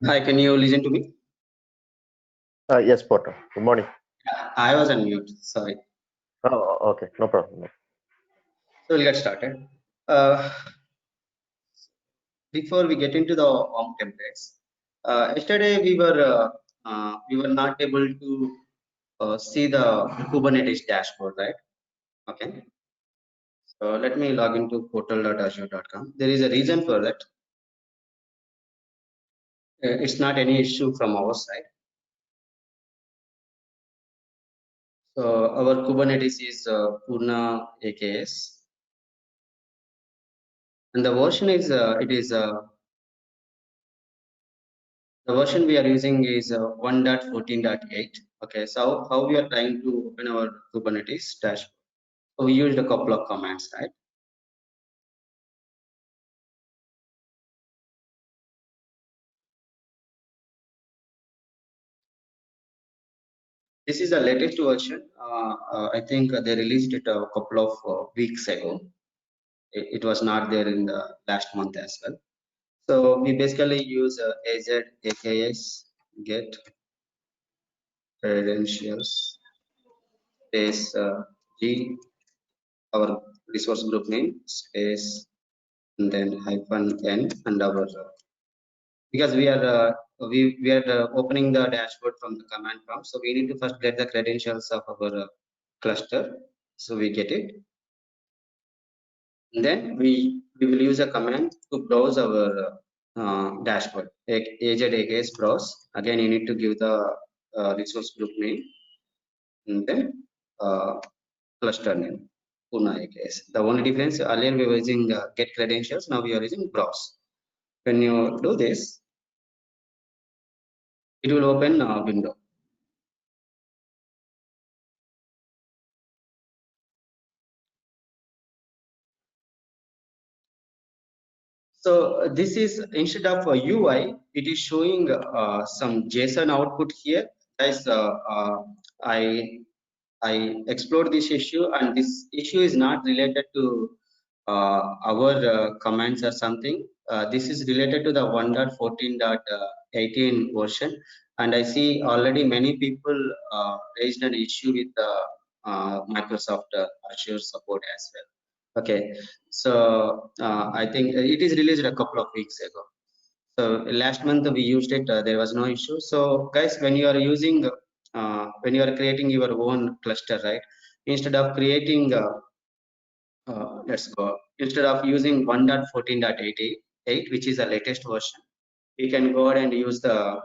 Hi, can you listen to me? Yes, Potter. Good morning. I was on mute, sorry. Oh, okay. No problem. So we'll get started. Uh, Before we get into the OM templates, yesterday we were not able to see the Kubernetes dashboard, right? Okay. So let me log into portal.azure.com. There is a reason for that. It's not any issue from our side. So our Kubernetes is Purna AKS, and the version is the version we are using is 1.14.8. Okay, so how we are trying to open our Kubernetes dashboard? So we used a couple of commands, right? This is the latest version. I think they released it a couple of weeks ago. It was not there in the last month as well. So we basically use AZ AKS get credentials space G, our resource group name space, and then -n and our because we are opening the dashboard from the command prompt, so we need to first get the credentials of our cluster, so we get it, and then we will use a command to browse our dashboard. AJAKS browse, again you need to give the resource group name and then cluster name Pune AKS. The only difference, earlier we were using get credentials, now we are using browse. When you do this, it will open a window. So this is, instead of a UI, it is showing some JSON output here. Guys, I explored this issue, and this issue is not related to our commands or something. This is related to the 1.14.18 version, and I see already many people raised an issue with the Microsoft Azure support as well. Okay, so I think it is released a couple of weeks ago. So last month we used it, there was no issue. So guys, when you are using when you are creating your own cluster, right, instead of creating let's go, instead of using 1.14.88, which is the latest version, we can go ahead and use uh,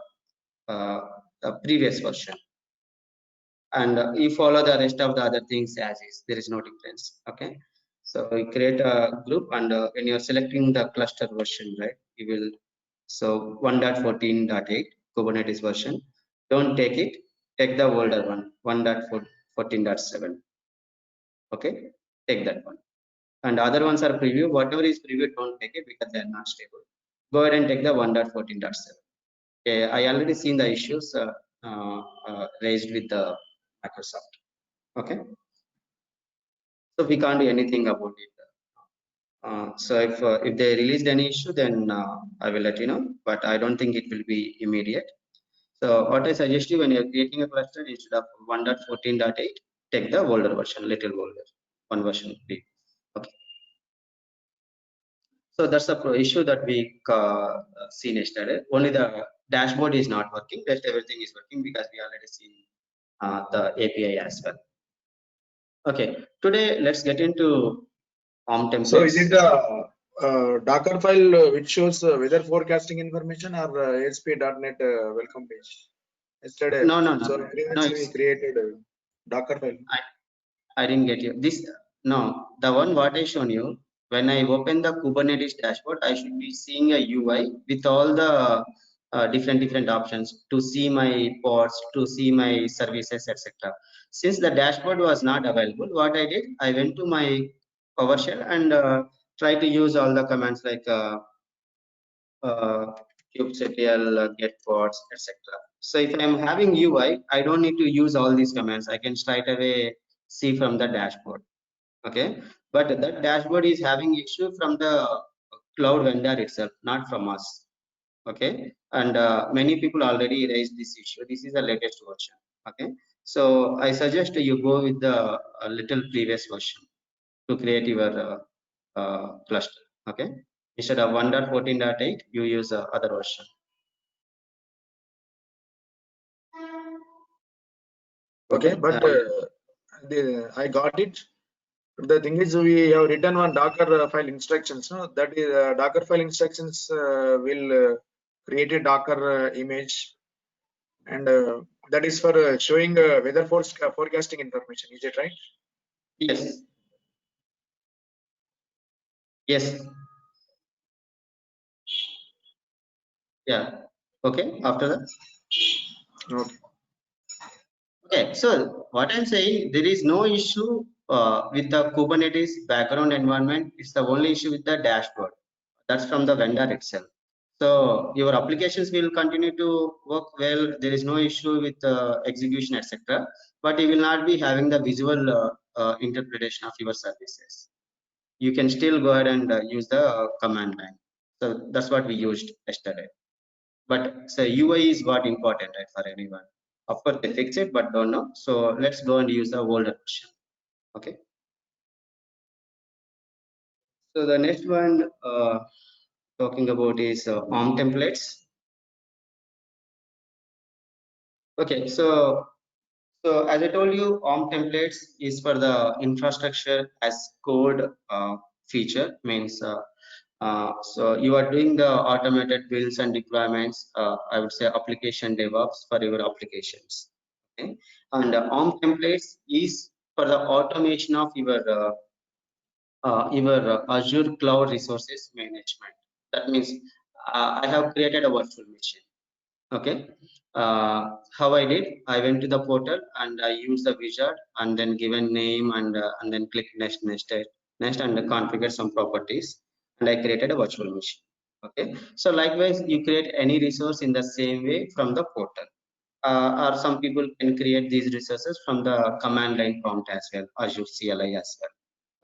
the previous version, and you follow the rest of the other things as is. There is no difference. Okay, so we create a group, and when you're selecting the cluster version, right, you will, so 1.14.8 Kubernetes version, don't take it, take the older one, 1.14.7. okay, take that one, and other ones are preview. Whatever is preview, don't take it because they are not stable. Go ahead and take the 1.14.7. okay, I already seen the issues raised with the Microsoft. Okay, so we can't do anything about it. So if they released any issue, then I will let you know, but I don't think it will be immediate. So what I suggest you, when you're creating a cluster, instead of 1.14.8, take the older version, little older one version big. Okay, so that's the issue that we seen yesterday. Only the dashboard is not working, rest everything is working because we already seen the API as well. Okay, today let's get into OM templates. So is it a Docker file which shows weather forecasting information, or ASP.NET welcome page? Yesterday, No. So we created a Docker file. I didn't get you. This, no, the one what I shown you. When I open the Kubernetes dashboard, I should be seeing a UI with all the different options to see my pods, to see my services, etc. Since the dashboard was not available, what I did, I went to my PowerShell and tried to use all the commands like kubectl, get pods, etc. So if I'm having UI, I don't need to use all these commands. I can straight away see from the dashboard. Okay, but that dashboard is having issue from the cloud vendor itself, not from us. Okay, and many people already raised this issue. This is the latest version. Okay, so I suggest you go with the little previous version to create your cluster. Okay, instead of 1.14.8, you use other version. Okay, but I got it. The thing is, we have written one Docker file instructions. No, that is Docker file instructions will create a Docker image, and that is for showing weather forecasting information. Is it right? Yes. Yes. Yeah. Okay. After that. Okay. Okay, so what I'm saying, there is no issue with the Kubernetes background environment. It's the only issue with the dashboard. That's from the vendor itself. So your applications will continue to work well. There is no issue with execution, etc. But you will not be having the visual interpretation of your services. You can still go ahead and use the command line. So that's what we used yesterday. But so UI is what important, right, for anyone. Of course, they fix it, but don't know. So let's go and use the older version. Okay. So the next one talking about is ARM templates. Okay. So as I told you, ARM templates is for the infrastructure as code feature. Means so you are doing the automated builds and deployments. I would say application DevOps for your applications. Okay, and ARM templates is for the automation of your Azure cloud resources management. That means I have created a virtual machine. Okay, how I did, I went to the portal and I used the wizard and then given name and then click next and configure some properties, and I created a virtual machine. Okay, so likewise you create any resource in the same way from the portal, or some people can create these resources from the command line prompt as well, Azure CLI as well.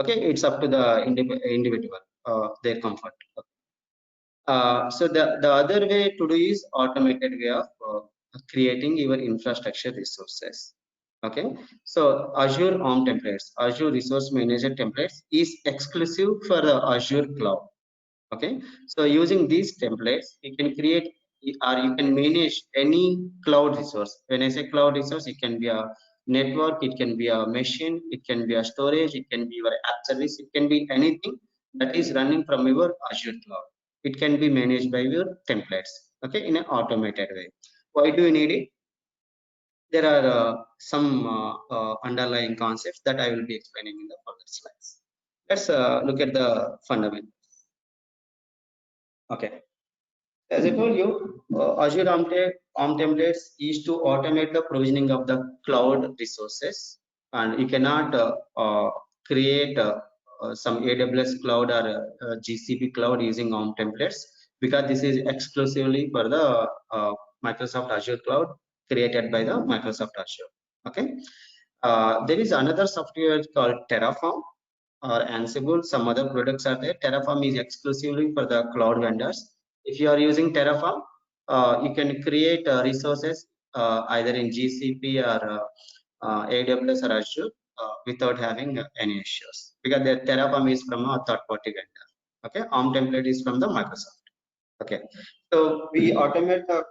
Okay, it's up to the individual, their comfort. So the other way to do is automated way of creating your infrastructure resources. Okay, so Azure ARM templates, Azure Resource Manager templates is exclusive for the Azure cloud. Okay, so using these templates, you can create or you can manage any cloud resource. When I say cloud resource, it can be a network, it can be a machine, it can be a storage, it can be your app service, it can be anything that is running from your Azure cloud. It can be managed by your templates, okay, in an automated way. Why do you need it? There are some underlying concepts that I will be explaining in the further slides. Let's look at the fundamentals. Okay. As I told you, Azure ARM templates is to automate the provisioning of the cloud resources, and you cannot create some AWS cloud or GCP cloud using ARM templates, because this is exclusively for the Microsoft Azure cloud created by the Microsoft Azure. Okay, there is another software called Terraform or Ansible. Some other products are there. Terraform is exclusively for the cloud vendors. If you are using Terraform, you can create resources either in GCP or AWS or Azure without having any issues, because the Terraform is from a third-party vendor. Okay, ARM template is from the Microsoft. Okay, so we automate the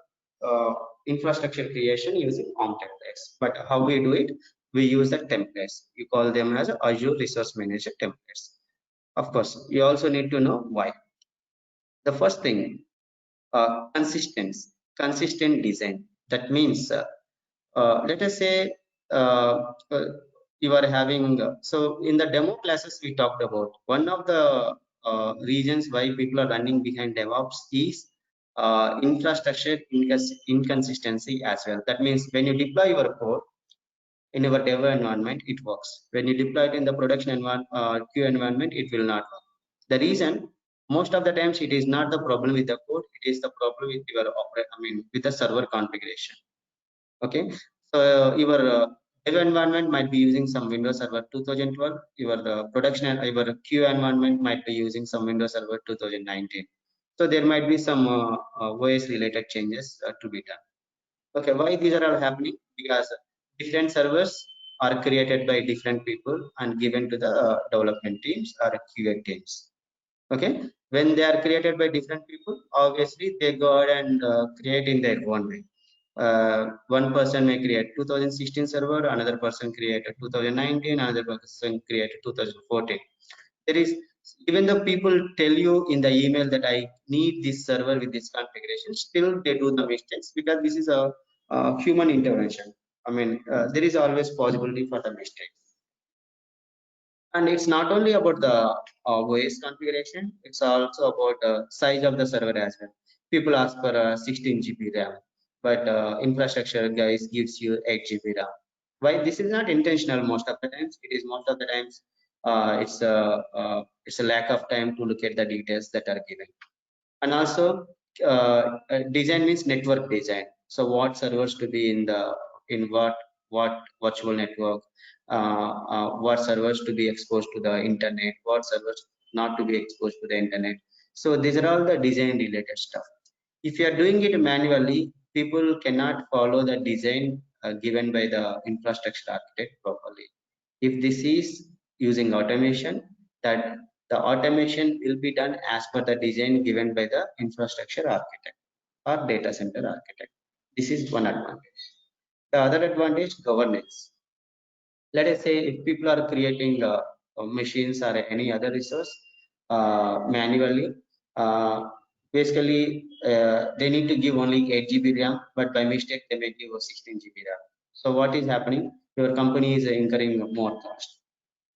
infrastructure creation using ARM templates. But how we do it? We use the templates. You call them as Azure Resource Manager templates. Of course, you also need to know why. The first thing, consistent design. That means, let us say you are having, so in the demo classes we talked about, one of the reasons why people are running behind DevOps is infrastructure inconsistency as well. That means when you deploy your code in your dev environment, it works. When you deploy it in the production queue environment, it will not work. The reason, most of the times, it is not the problem with the code, it is the problem with your with the server configuration. Okay, so your dev environment might be using some Windows Server 2012. Your production, your queue environment might be using some Windows Server 2019. So there might be some OS related changes to be done. Okay, why these are all happening? Because different servers are created by different people and given to the development teams or QA teams. Okay, when they are created by different people, obviously they go ahead and create in their own way. One person may create 2016 server, another person created 2019, another person created 2014. There is, even the people tell you in the email that I need this server with this configuration, still they do the mistakes because this is a human intervention. I mean, there is always possibility for the mistakes. And it's not only about the OS configuration, it's also about the size of the server as well. People ask for a 16 GB RAM, but infrastructure guys gives you 8 GB RAM. Why? This is not intentional most of the times. It is most of the times it's a lack of time to look at the details that are given. And also design means network design. So what servers to be in what virtual network, what servers to be exposed to the internet, what servers not to be exposed to the internet. So these are all the design related stuff. If you are doing it manually, people cannot follow the design given by the infrastructure architect properly. If this is using automation, that the automation will be done as per the design given by the infrastructure architect or data center architect. This is one advantage. The other advantage, governance. Let us say if people are creating machines or any other resource manually, basically they need to give only 8 GB RAM, but by mistake they may give a 16 GB RAM. So what is happening? Your company is incurring more cost.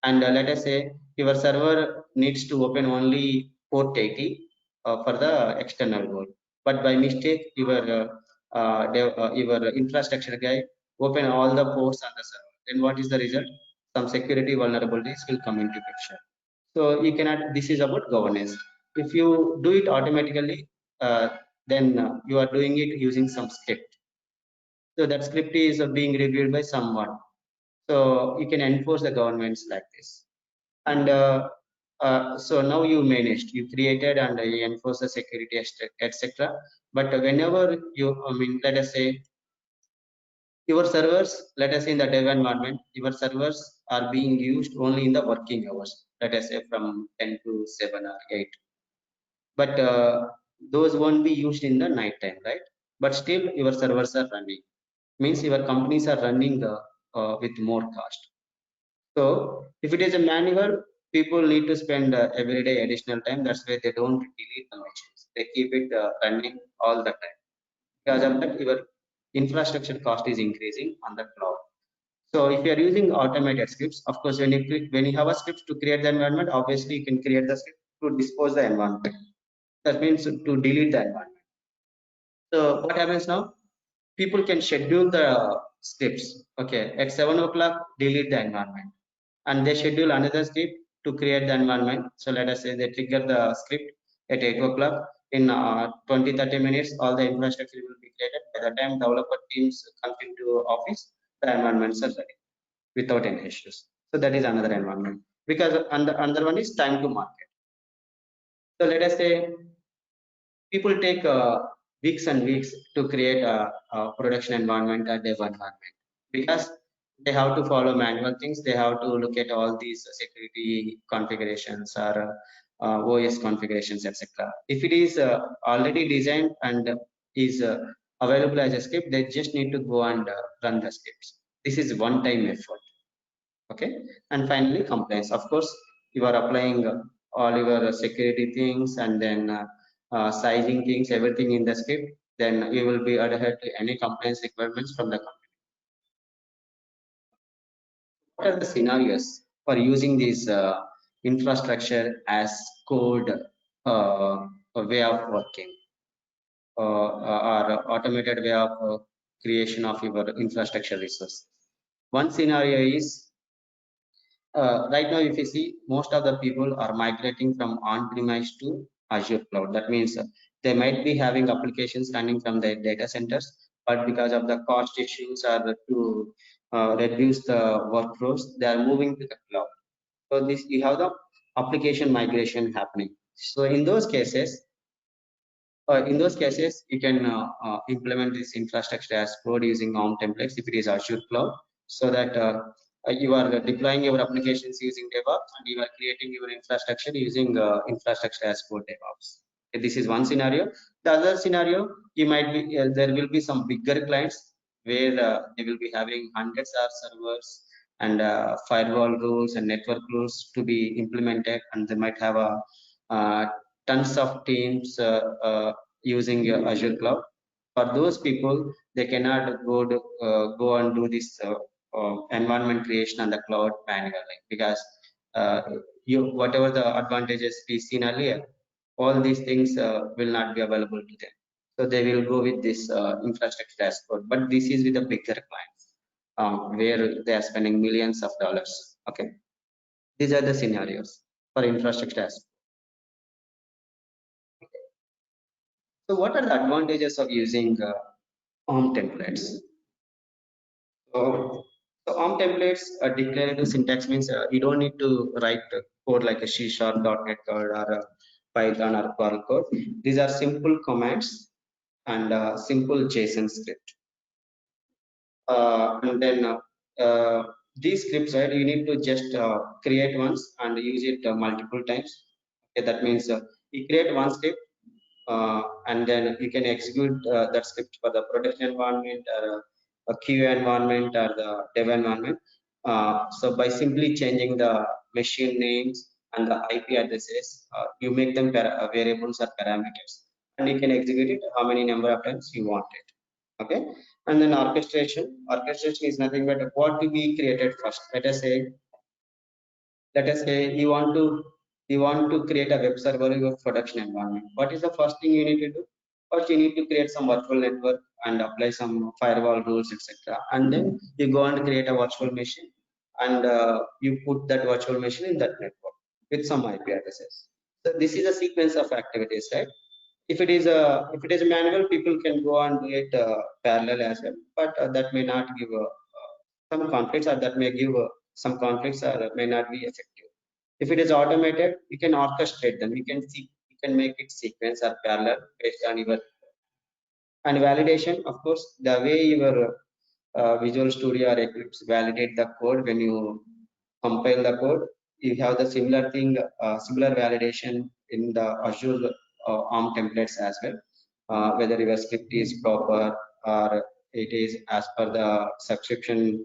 And let us say your server needs to open only port 80 for the external world, but by mistake your infrastructure guy open all the ports on the server. Then what is the result? Some security vulnerabilities will come into picture. So you cannot. This is about governance. If you do it automatically, then you are doing it using some script. So that script is being reviewed by someone. So you can enforce the governments like this. And so now you managed, you created and you enforce the security, etc. But whenever you, I mean, let us say your servers, let us say in the dev environment, your servers are being used only in the working hours. Let us say from 10 to 7 or 8. But those won't be used in the night time, right? But still your servers are running. Means your companies are running with more cost. So if it is a manual, people need to spend every day additional time. That's why they don't delete the machines. They keep it running all the time. Because of that, your infrastructure cost is increasing on the cloud. So if you are using automated scripts, of course, when you have a script to create the environment, obviously you can create the script to dispose the environment. That means to delete the environment. So what happens now? People can schedule the scripts. Okay, at 7 o'clock, delete the environment, and they schedule another script to create the environment. So let us say they trigger the script at 8 o'clock. In 20-30 minutes, all the infrastructure will be created. By the time developer teams come into office, the environments are ready without any issues. So that is another environment. Because another one is time to market. So let us say people take weeks and weeks to create a production environment, a dev environment, because they have to follow manual things. They have to look at all these security configurations or OS configurations, etc. If it is already designed and is available as a script, they just need to go and run the scripts. This is one-time effort. Okay, and finally compliance. Of course, you are applying all your security things and then sizing things, everything in the script, then you will be adhered to any compliance requirements from the company. What are the scenarios for using this infrastructure as code way of working or automated way of creation of your infrastructure resource? One scenario is right now, if you see, most of the people are migrating from on-premise to Azure cloud. That means they might be having applications running from their data centers, but because of the cost issues or to reduce the workflows, they are moving to the cloud. So this, you have the application migration happening. So in those cases, In those cases, you can implement this infrastructure as code using ARM templates if it is Azure Cloud, so that you are deploying your applications using DevOps and you are creating your infrastructure using infrastructure as code DevOps. This is one scenario. The other scenario, you might be there will be some bigger clients where they will be having hundreds of servers and firewall rules and network rules to be implemented, and they might have a tons of teams using Azure Cloud. For those people, they cannot go and do this environment creation on the cloud manually, because whatever the advantages we seen earlier, all these things will not be available to them. So they will go with this infrastructure as code. But this is with the bigger clients where they are spending millions of dollars. Okay, these are the scenarios for infrastructure as code. So what are the advantages of using ARM templates? So ARM templates declarative syntax means you don't need to write code like a C# .NET code or a Python or Perl code. These are simple commands and simple JSON script. And then these scripts, right, you need to just create once and use it multiple times. Okay, that means you create one script and then you can execute that script for the production environment or a QA environment or the dev environment. So by simply changing the machine names and the IP addresses, you make them variables or parameters, and you can execute it how many number of times you want it. Okay, and then orchestration. Orchestration is nothing but what to be created first. Let us say you want to create a web server in your production environment. What is the first thing you need to do? First, you need to create some virtual network and apply some firewall rules, etc. And then you go and create a virtual machine, and you put that virtual machine in that network with some IP addresses. So this is a sequence of activities, right? If it is a manual, people can go and do it parallel as well, but that may not give some conflicts, or that may give some conflicts, or may not be effective. If it is automated, you can orchestrate them. You can make it sequence or parallel based on your. And validation, of course, the way your Visual Studio or Eclipse validate the code when you compile the code, you have the similar thing, similar validation in the Azure ARM templates as well. Whether your script is proper or it is as per the subscription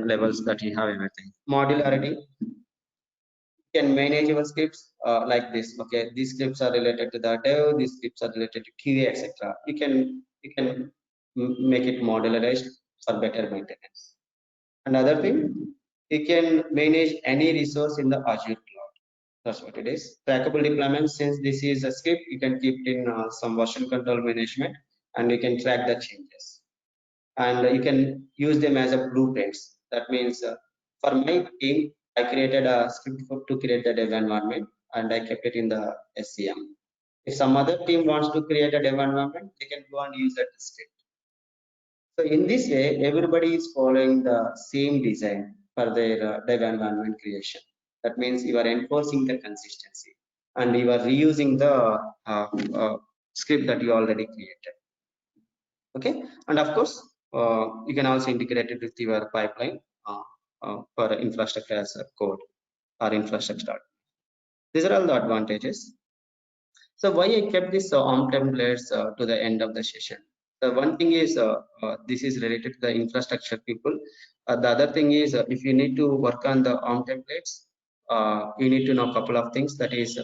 levels that you have everything. Modularity, can manage your scripts like this. Okay, these scripts are related to the dev, these scripts are related to QA, etc. You can make it modularized for better maintenance. Another thing, you can manage any resource in the Azure cloud. That's what it is. Trackable deployment, since this is a script, you can keep it in some version control management, and you can track the changes, and you can use them as a blueprints. That means for my team, I created a script to create the dev environment, and I kept it in the SCM. If some other team wants to create a dev environment, they can go and use that script. So in this way, everybody is following the same design for their dev environment creation. That means you are enforcing the consistency, and you are reusing the script that you already created. Okay, and of course, you can also integrate it with your pipeline for infrastructure as a code or infrastructure. These are all the advantages. So why I kept this ARM templates to the end of the session? The one thing is this is related to the infrastructure people. The other thing is if you need to work on the ARM templates, you need to know a couple of things. That is,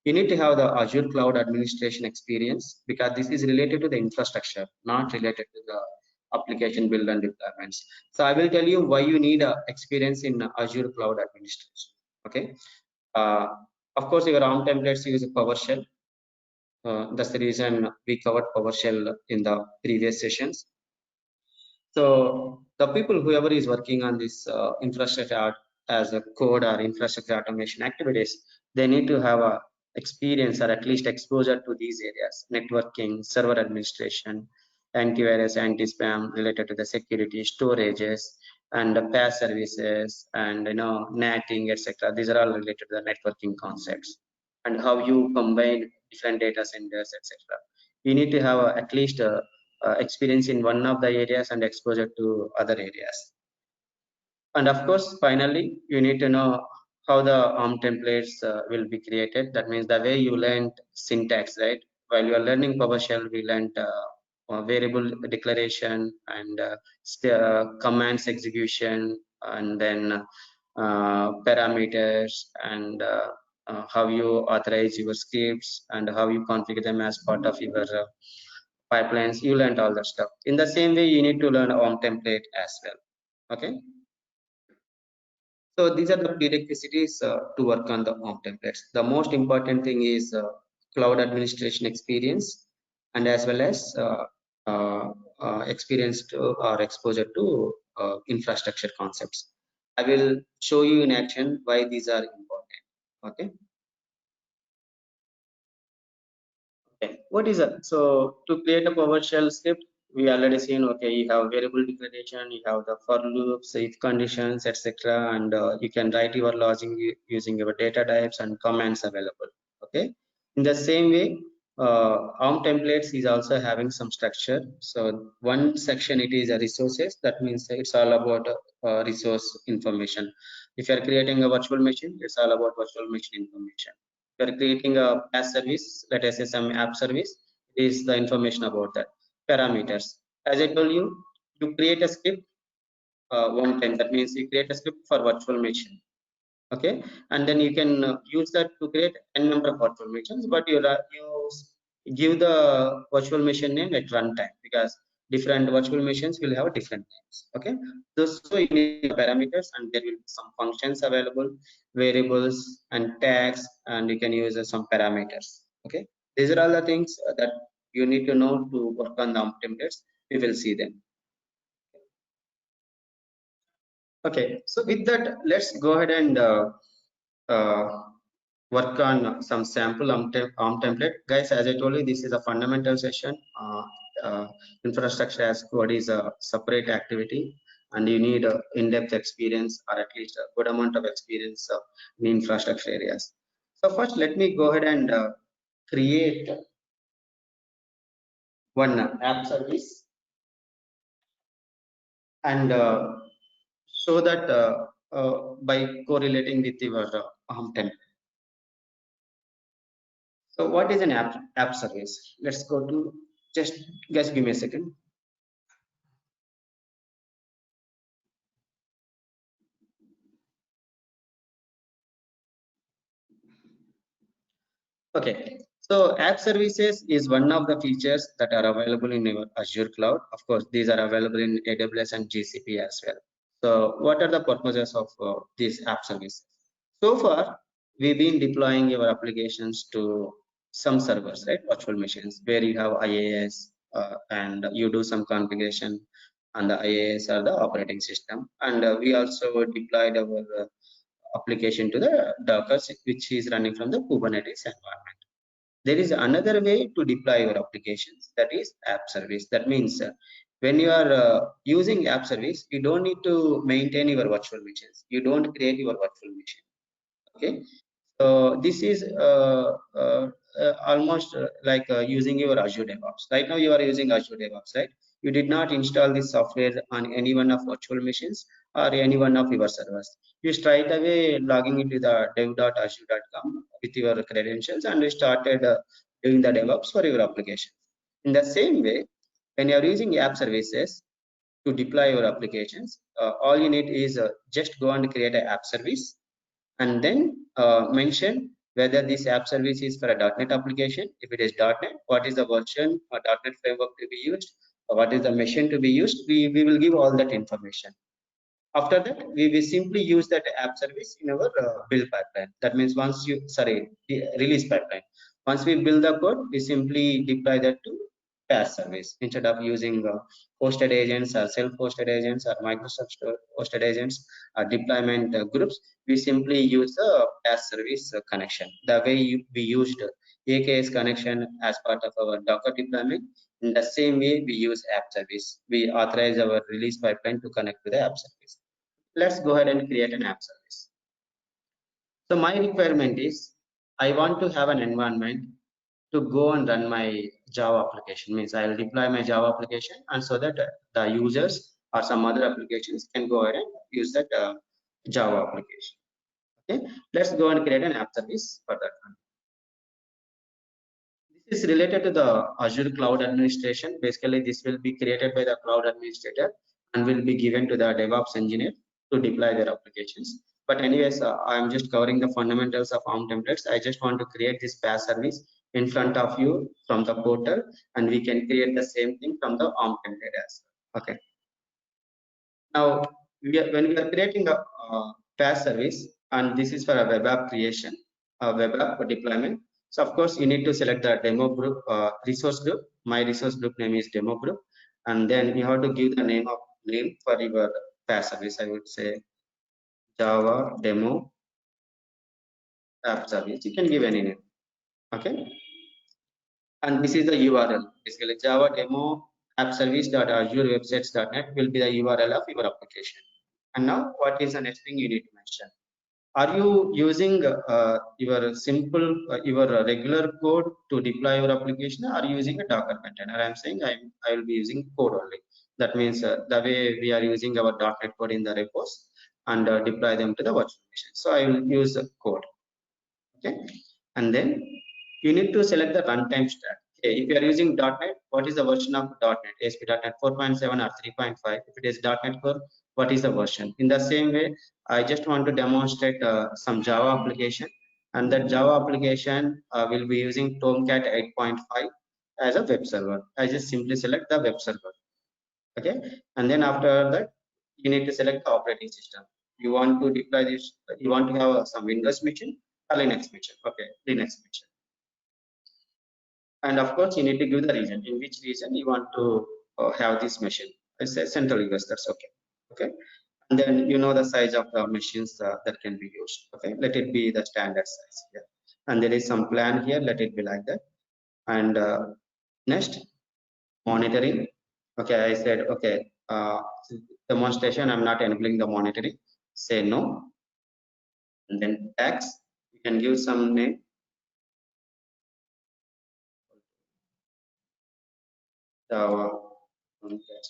you need to have the Azure Cloud Administration experience, because this is related to the infrastructure, not related to the application build and deployments. So I will tell you why you need experience in Azure Cloud Administration. Okay, of course, your ARM templates use PowerShell. That's the reason we covered PowerShell in the previous sessions. So the people, whoever is working on this infrastructure as a code or infrastructure automation activities, they need to have a experience or at least exposure to these areas: networking, server administration, antivirus, anti-spam related to the security, storages, and the PaaS services, and NATing, etc. These are all related to the networking concepts, and how you combine different data centers, etc. You need to have at least experience in one of the areas and exposure to other areas. And of course, finally, you need to know how the ARM templates will be created. That means the way you learned syntax, right? While you are learning PowerShell, we learned variable declaration and commands execution, and then parameters, and how you authorize your scripts and how you configure them as part of your pipelines. You learned all that stuff. In the same way, you need to learn ARM template as well. Okay. So these are the prerequisites to work on the ARM templates. The most important thing is cloud administration experience, and as well as experience to or exposure to infrastructure concepts. I will show you in action why these are important. Okay. Okay. What is it? So to create a PowerShell script, we already seen, okay, you have variable declaration, you have the for loops, if conditions, etc., and you can write your logic using your data types and commands available. Okay. In the same way, ARM templates is also having some structure. So one section, it is a resources. That means it's all about resource information. If you are creating a virtual machine, it's all about virtual machine information. You are creating a PaaS service, let us say some app service, is the information about that. Parameters. As I told you, you create a script one time. That means you create a script for virtual machine. Okay, and then you can use that to create n number of virtual machines, but you give the virtual machine name at runtime, because different virtual machines will have different names. Okay, so you need parameters, and there will be some functions available, variables and tags, and you can use some parameters. Okay, these are all the things that you need to know to work on the templates. We will see them. Okay, so with that, let's go ahead and work on some sample ARM template. Guys, as I told you, this is a fundamental session. Infrastructure as code is a separate activity, and you need in-depth experience, or at least a good amount of experience in infrastructure areas. So first, let me go ahead and create one app service, and show that by correlating with your ARM template. So what is an app service? Let's go to, just guys, give me a second. Okay, so app services is one of the features that are available in your Azure cloud. Of course, these are available in AWS and GCP as well. So what are the purposes of these app services? So far, we've been deploying your applications to some servers, right? Virtual machines where you have IaaS and you do some configuration on the IaaS or the operating system. And we also deployed our application to the Docker, which is running from the Kubernetes environment. There is another way to deploy your applications, that is app service. That means when you are using app service, you don't need to maintain your virtual machines. You don't create your virtual machine. Okay, so this is almost like using your Azure DevOps. Right now you are using Azure DevOps, right? You did not install this software on any one of virtual machines or any one of your servers. You straight away logging into the dev.azure.com with your credentials, and you started doing the DevOps for your application. In the same way, when you are using app services to deploy your applications, all you need is just go and create an app service, and then mention whether this app service is for a .NET application. If it is .NET, what is the version or .NET framework to be used, or what is the machine to be used. We will give all that information. After that, we will simply use that app service in our build pipeline. That means once you, the release pipeline. Once we build the code, we simply deploy that to PaaS service instead of using hosted agents or self-hosted agents or Microsoft hosted agents or deployment groups. We simply use the PaaS service connection. The way we used AKS connection as part of our Docker deployment, in the same way we use app service. We authorize our release pipeline to connect to the app service. Let's go ahead and create an app service. So my requirement is, I want to have an environment to go and run my Java application. Means I will deploy my Java application, and so that the users or some other applications can go ahead and use that Java application. Okay, let's go and create an app service for that one. This is related to the Azure Cloud Administration. Basically, this will be created by the cloud administrator and will be given to the DevOps engineer to deploy their applications. But anyways, I'm just covering the fundamentals of ARM templates. I just want to create this PaaS service in front of you from the portal, and we can create the same thing from the ARM template as well. Okay. Now, when we are creating a PaaS service, and this is for a web app creation, a web app deployment. So of course, you need to select the demo group, resource group. My resource group name is demo group, and then you have to give the name for your PaaS service. I would say Java demo app service. You can give any name. Okay, and this is the URL. Basically, Java demo app service.azurewebsites.net will be the URL of your application. And now, what is the next thing you need to mention? Are you using your regular code to deploy your application, or are you using a Docker container? I'm saying I will be using code only. That means the way we are using our .NET code in the repos and deploy them to the virtual machine. So I will use code. Okay, and then you need to select the runtime stack. Okay, if you are using .NET, what is the version of .NET? ASP.NET 4.7 or 3.5? If it is .NET Core, what is the version? In the same way, I just want to demonstrate some Java application, and that Java application will be using Tomcat 8.5 as a web server. I just simply select the web server. Okay, and then after that, you need to select the operating system. You want to deploy this, you want to have some Windows machine or Linux machine. Okay, Linux machine. And of course, you need to give the region. In which region you want to have this machine? I say Central US. That's okay. Okay, and then you know the size of the machines that can be used. Okay, let it be the standard size here. And there is some plan here. Let it be like that. And next, monitoring. Okay, I said okay. Demonstration. I'm not enabling the monitoring. Say no. And then tags. You can give some name.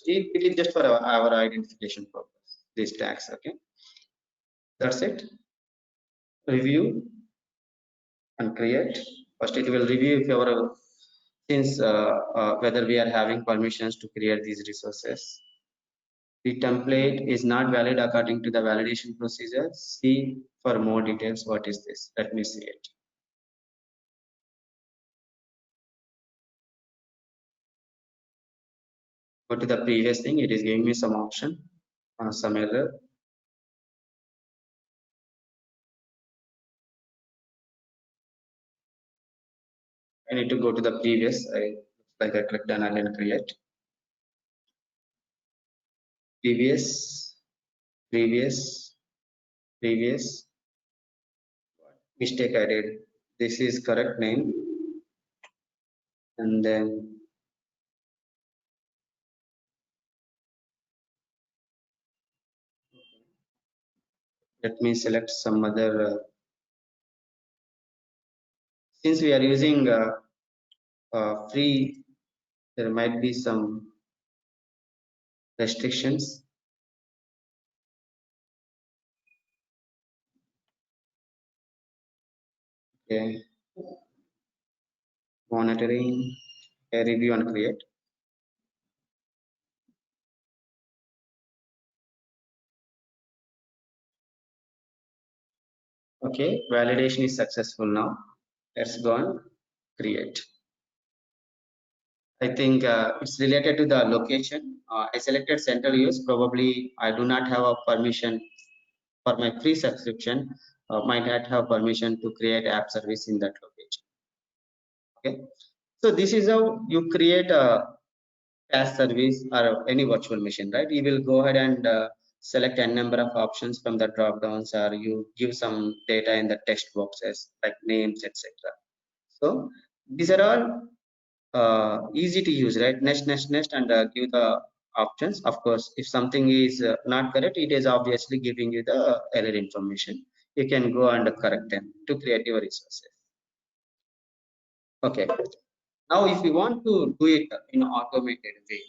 It is just for our identification purpose, these tags. Okay, that's it. Review and create. First it will review if our since whether we are having permissions to create these resources. The template is not valid according to the validation procedure. See for more details what is this. Let me see it. Go to the previous thing. It is giving me some option, some error. I need to go to the previous. I click done and then create. Previous mistake I did. This is correct name, and then let me select some other. Since we are using free, there might be some restrictions. Okay, monitoring, review and create. Okay, validation is successful now. Let's go and create. I think it's related to the location. I selected Central US. Probably I do not have a permission for my free subscription. Might not have permission to create app service in that location. Okay, so this is how you create a PaaS service or any virtual machine, right? You will go ahead and select a number of options from the drop downs, or you give some data in the text boxes like names, etc. So these are all easy to use, right? Next, and give the options. Of course, if something is not correct, it is obviously giving you the error information. You can go and correct them to create your resources. Okay. Now, if you want to do it in an automated way,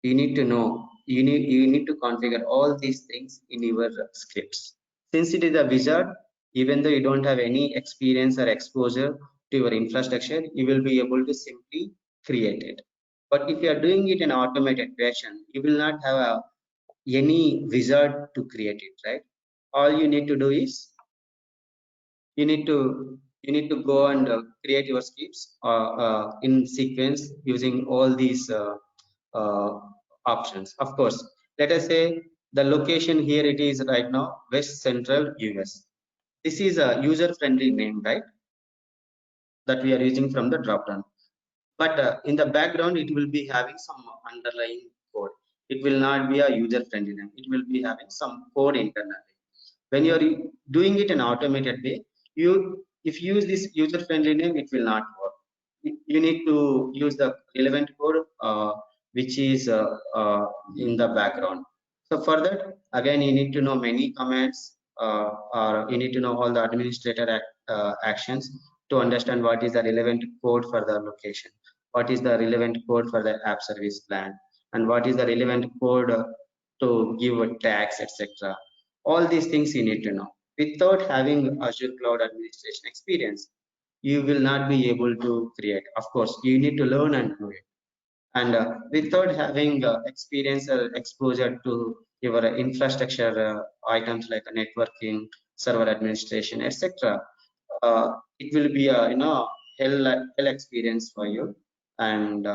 you need to know, you need to configure all these things in your scripts. Since it is a wizard, even though you don't have any experience or exposure to your infrastructure, you will be able to simply create it. But if you are doing it in automated fashion, you will not have any wizard to create it, right? All you need to do is you need to go and create your scripts in sequence using all these uh, options. Of course, let us say the location here, it is right now West Central US. This is a user friendly name, right, that we are using from the drop down. But in the background it will be having some underlying code. It will not be a user friendly name, it will be having some code internally. When you are doing it in automated way, you if you use this user friendly name, it will not work. You need to use the relevant code which is in the background. So for that, again, you need to know many commands, or you need to know all the administrator actions to understand what is the relevant code for the location, what is the relevant code for the app service plan, and what is the relevant code to give a tax, etc. All these things you need to know. Without having Azure Cloud Administration experience, you will not be able to create. Of course, you need to learn and do it. And without having experience or exposure to your infrastructure items like networking, server administration, etc., it will be a hell experience for you, and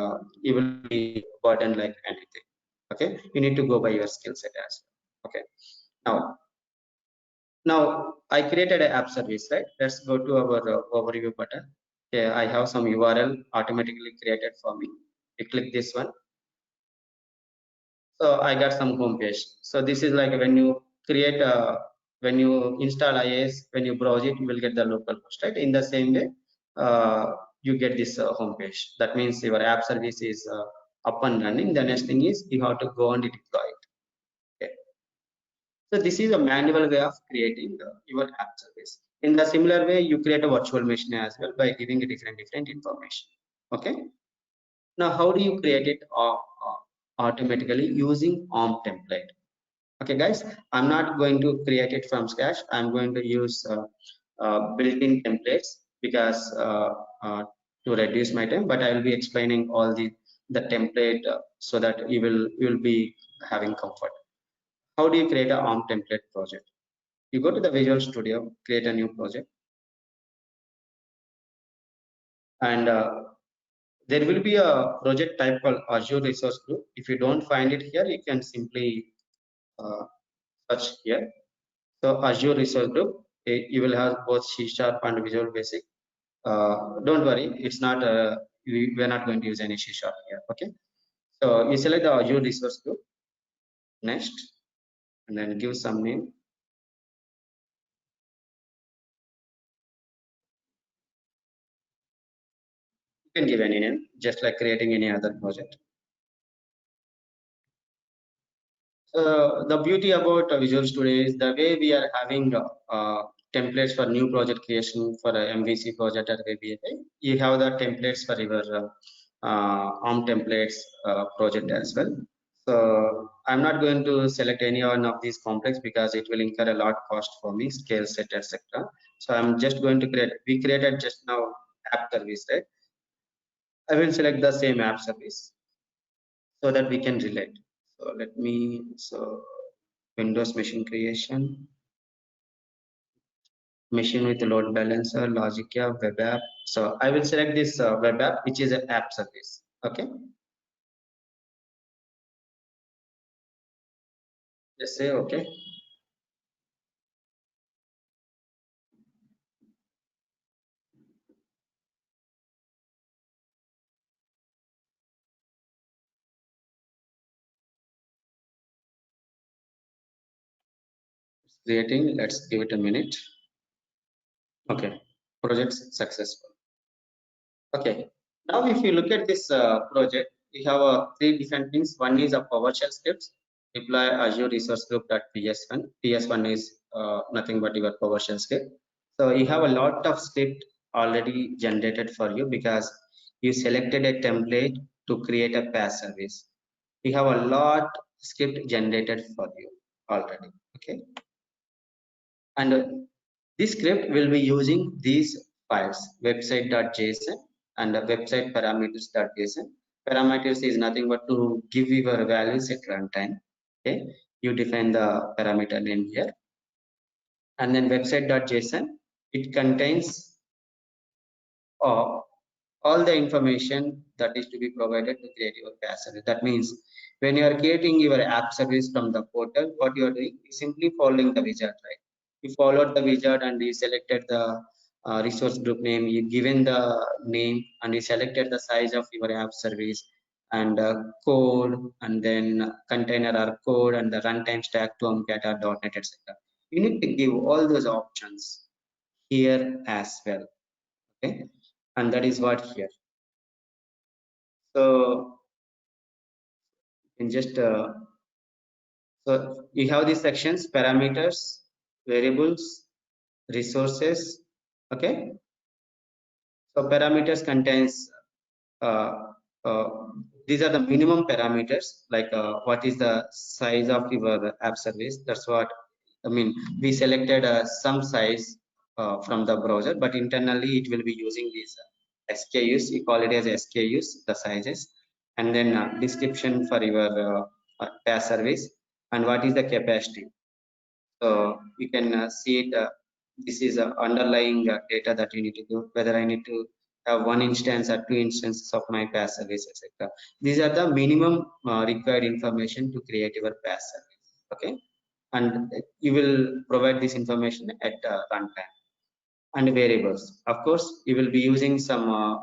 you will be burdened like anything. Okay, you need to go by your skill set as well. Okay, now I created an app service, right? Let's go to our overview button. Okay, I have some URL automatically created for me. You click this one. So I got some home page. So this is like when you create when you install IIS, when you browse it, you will get the local host, right? In the same way, you get this home page. That means your app service is up and running. The next thing is you have to go and deploy it. Okay. So this is a manual way of creating your app service. In the similar way, you create a virtual machine as well by giving a different information. Okay. Now, how do you create it automatically using ORM template? Okay, guys, I'm not going to create it from scratch. I'm going to use built-in templates because to reduce my time, but I will be explaining all the template so that you will be having comfort. How do you create an ORM template project? You go to the Visual Studio, create a new project, and there will be a project type called Azure Resource Group. If you don't find it here, you can simply search here. So Azure Resource Group, you will have both C# and Visual Basic. Don't worry, it's not we're not going to use any C# here. Okay, so you select the Azure Resource Group, next, and then give some name. You can give any name, just like creating any other project. The beauty about Visual Studio is the way we are having templates for new project creation for a MVC project or VBA. You have the templates for your ORM templates project as well. So I'm not going to select any one of these complex because it will incur a lot cost for me, scale set, etc. So I'm just going to create. We created just now app service, right? I will select the same app service so that we can relate. So let me Windows machine creation, machine with load balancer, logic app, web app. So I will select this web app, which is an app service. Okay. Just say okay. It's creating. Let's give it a minute. Okay. Project successful. Okay. Now, if you look at this project, we have three different things. One is a PowerShell scripts. Deploy Azure Resource Group.ps1. PS1 is nothing but your PowerShell script. So you have a lot of script already generated for you because you selected a template to create a PaaS service. We have a lot script generated for you already. Okay, and this script will be using these files, website.json and website parameters.json. Parameters is nothing but to give your values at runtime. Okay, you define the parameter name here, and then website.json, it contains all the information that is to be provided to create your PaaS service. That means when you are creating your app service from the portal, what you are doing is simply following the wizard, right? You followed the wizard and you selected the resource group name, you given the name, and you selected the size of your app service and code, and then container or code and the runtime stack, Tomcat or .NET, etc. You need to give all those options here as well. Okay, and that is what here. So in just so you have these sections: parameters, variables, resources. Okay, so parameters contains uh, uh, these are the minimum parameters, like what is the size of your app service. That's what I mean. We selected some size from the browser, but internally it will be using these SKUs. You call it as SKUs, the sizes, and then description for your PaaS service and what is the capacity. So you can see it. This is underlying data that you need to do. Whether I need to have one instance or two instances of my PaaS service, etc. These are the minimum required information to create your PaaS service. Okay, and you will provide this information at runtime. And variables, of course, you will be using some.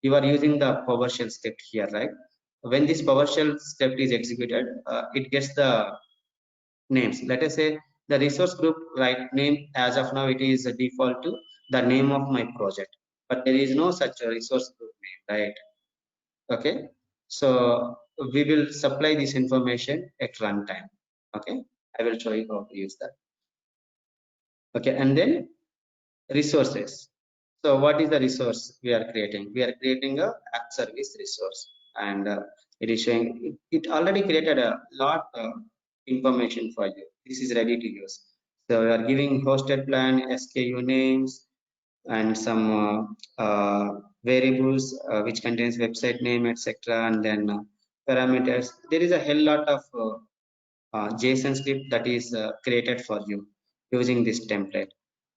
You are using the PowerShell script here, right? When this PowerShell script is executed, it gets the names. Let us say the resource group right name, as of now it is a default to the name of my project, but there is no such a resource group name, right? Okay, so we will supply this information at runtime. Okay, I will show you how to use that. Okay, and then resources. So what is the resource we are creating? We are creating a app service resource, and it is showing it already created a lot information for you. This is ready to use. So we are giving hosted plan, SKU names, and some variables which contains website name, etc., and then parameters. There is a hell lot of JSON script that is created for you using this template,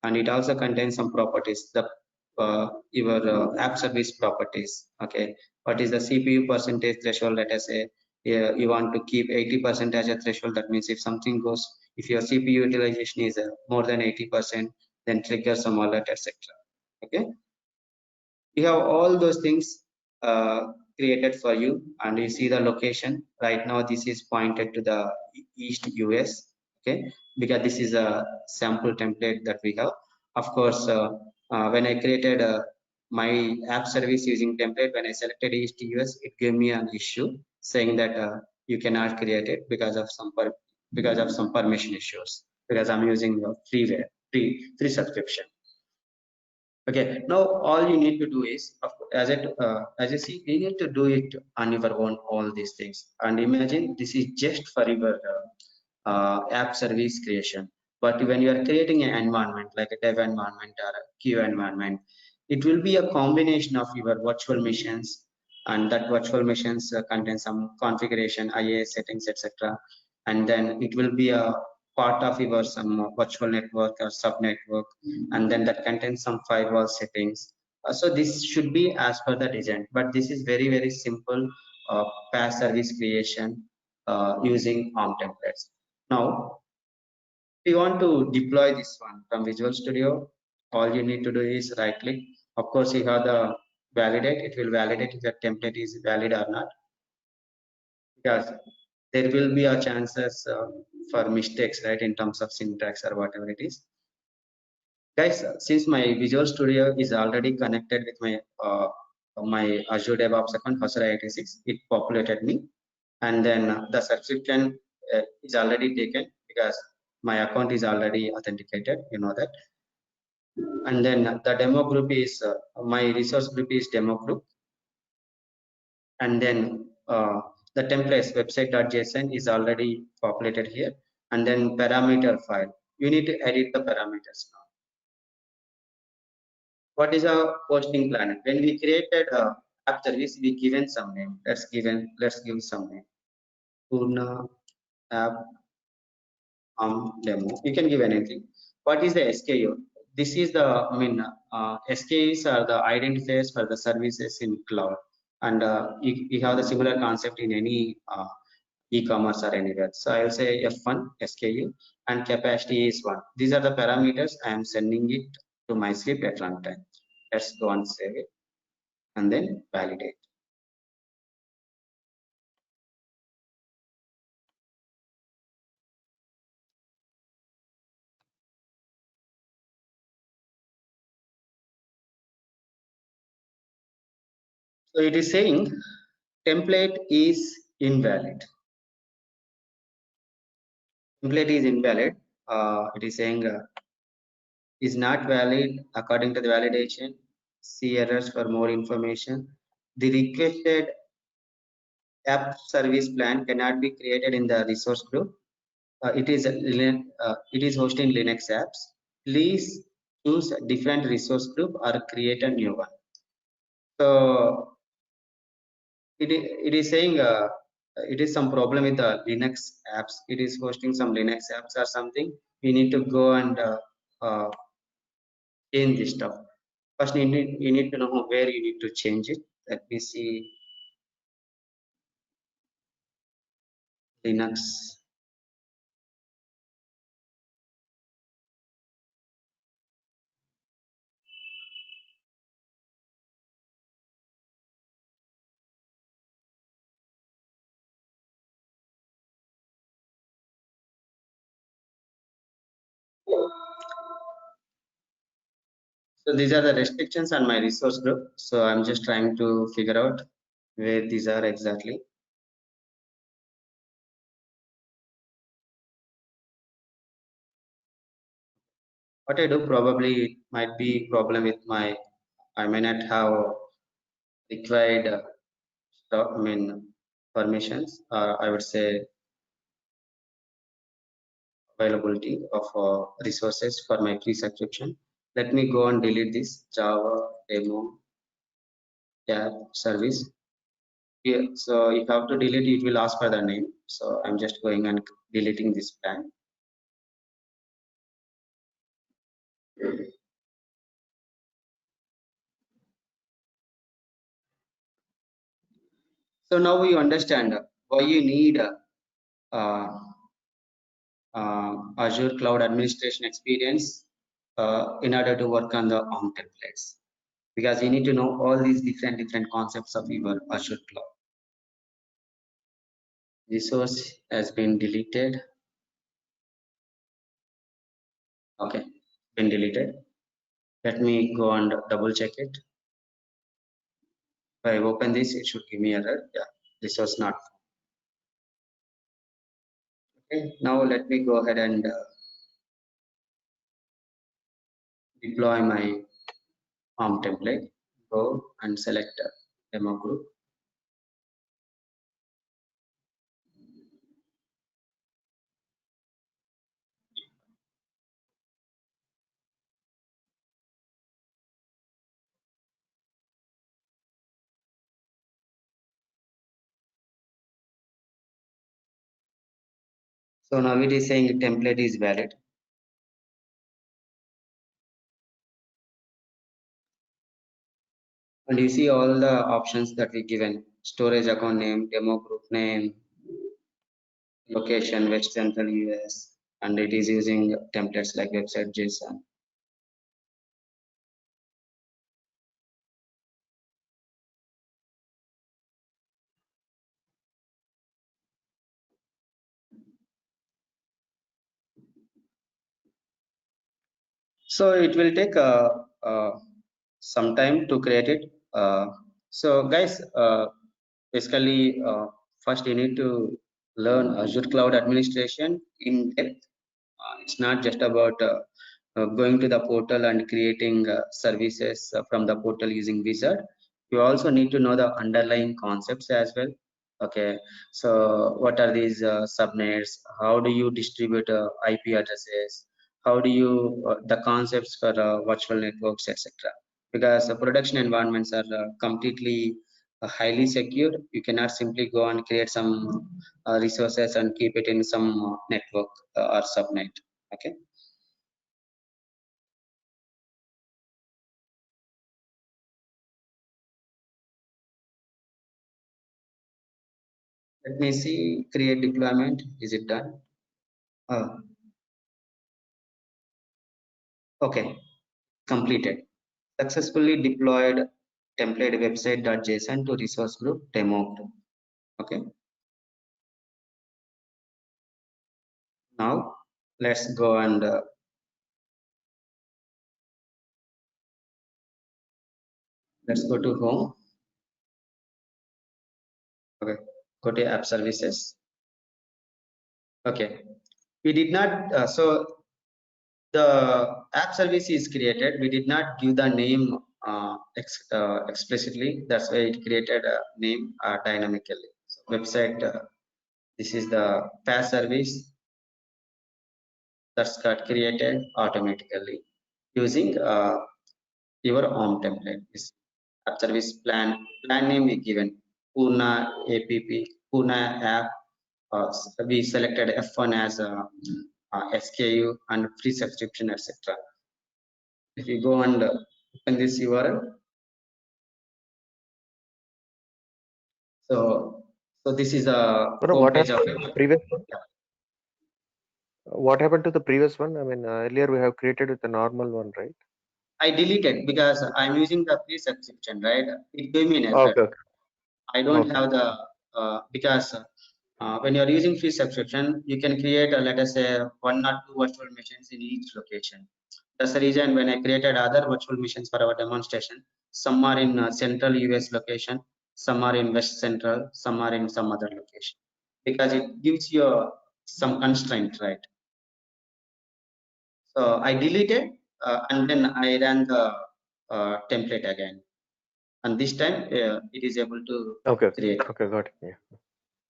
and it also contains some properties, the your app service properties. Okay, what is the CPU percentage threshold? Let us say you want to keep 80% as a threshold. That means if something goes, if your CPU utilization is more than 80%, then trigger some alert, etc. Okay, you have all those things created for you, and you see the location right now. This is pointed to the East US. Okay, because this is a sample template that we have. Of course, when I created my app service using template, when I selected East US, it gave me an issue saying that you cannot create it because of some permission issues, because I'm using the free subscription. Okay, now all you need to do is, as you see, you need to do it on your own, all these things. And imagine this is just for your app service creation. But when you are creating an environment like a dev environment or a queue environment, it will be a combination of your virtual machines, and that virtual machines contain some configuration, IaaS settings, etc. And then it will be a part of your some virtual network or sub network, and then that contains some firewall settings. So this should be as per the design, but this is very simple PaaS service creation using ARM templates. Now, if you want to deploy this one from Visual Studio, all you need to do is right click. Of course, you have the validate. It will validate if your template is valid or not, because there will be a chances for mistakes, right, in terms of syntax or whatever it is. Guys, since my Visual Studio is already connected with my Azure DevOps account, Hasura 86, it populated me, and then the subscription is already taken because my account is already authenticated. You know that. And then the demo group is my resource group is demo group. And then the templates website.json is already populated here. And then parameter file, you need to edit the parameters now. What is our posting plan? When we created app service, we given some name. Let's give some name. Purna app demo. You can give anything. What is the SKU? This is the SKUs are the identifiers for the services in cloud, and you have the similar concept in any e-commerce or anywhere. So I will say F1 SKU and capacity is 1. These are the parameters I am sending it to my script at runtime. Let's go and save it and then validate. So it is saying template is invalid. Template is invalid. It is saying is not valid according to the validation. See errors for more information. The requested app service plan cannot be created in the resource group. It is hosting Linux apps. Please choose a different resource group or create a new one. So it is saying it is some problem with the Linux apps. It is hosting some Linux apps or something. We need to go and change this stuff. First, you need to know where you need to change it. Let me see. Linux. So these are the restrictions on my resource group. So I'm just trying to figure out where these are exactly. What I do probably might be problem with my, I may not have required permissions, I would say availability of resources for my free subscription. Let me go and delete this Java demo app service. Yeah, so if I have to delete it, will ask for the name. So I'm just going and deleting this plan. So now you understand why you need Azure Cloud Administration experience in order to work on the ARM templates, because you need to know all these different concepts of your Azure Cloud. Resource has been deleted. Okay, been deleted. Let me go and double check it. If I open this, it should give me error. Yeah, resource not. Okay, now let me go ahead and deploy my ARM template. Go and select demo group. So now it is saying template is valid. And you see all the options that we given: storage account name, demo group name, location West Central US, and it is using templates like website JSON. So it will take some time to create it. So guys, basically, first you need to learn Azure Cloud Administration in depth. It's not just about going to the portal and creating services from the portal using Wizard. You also need to know the underlying concepts as well. Okay, so what are these subnets? How do you distribute IP addresses? How do you the concepts for virtual networks, etc. Because production environments are completely highly secure. You cannot simply go and create some resources and keep it in some network or subnet. Okay. Let me see, create deployment. Is it done? Oh, okay, completed. Successfully deployed template website.json to resource group demo. Okay. Now let's go and let's go to home. Okay, go to app services. Okay, we did not. So the app service is created. We did not give the name explicitly. That's why it created a name dynamically. So website. This is the PaaS service that's got created automatically using your OM template. This app service plan name is given Purna app, Purna app. We selected F1 as a SKU and free subscription, etc. If you go and open this URL, so this is a home page of it. Previous one? What happened to the previous one? I mean, earlier we have created with the normal one, right? I deleted because I'm using the free subscription, right? It gave me an error. Okay. I don't have the because when you're using free subscription, you can create let us say 1 or 2 virtual machines in each location. That's the reason when I created other virtual machines for our demonstration, some are in central US location, some are in West Central, some are in some other location, because it gives you some constraint, right? So I deleted and then I ran the template again, and this time it is able to create. Okay, got it. Yeah.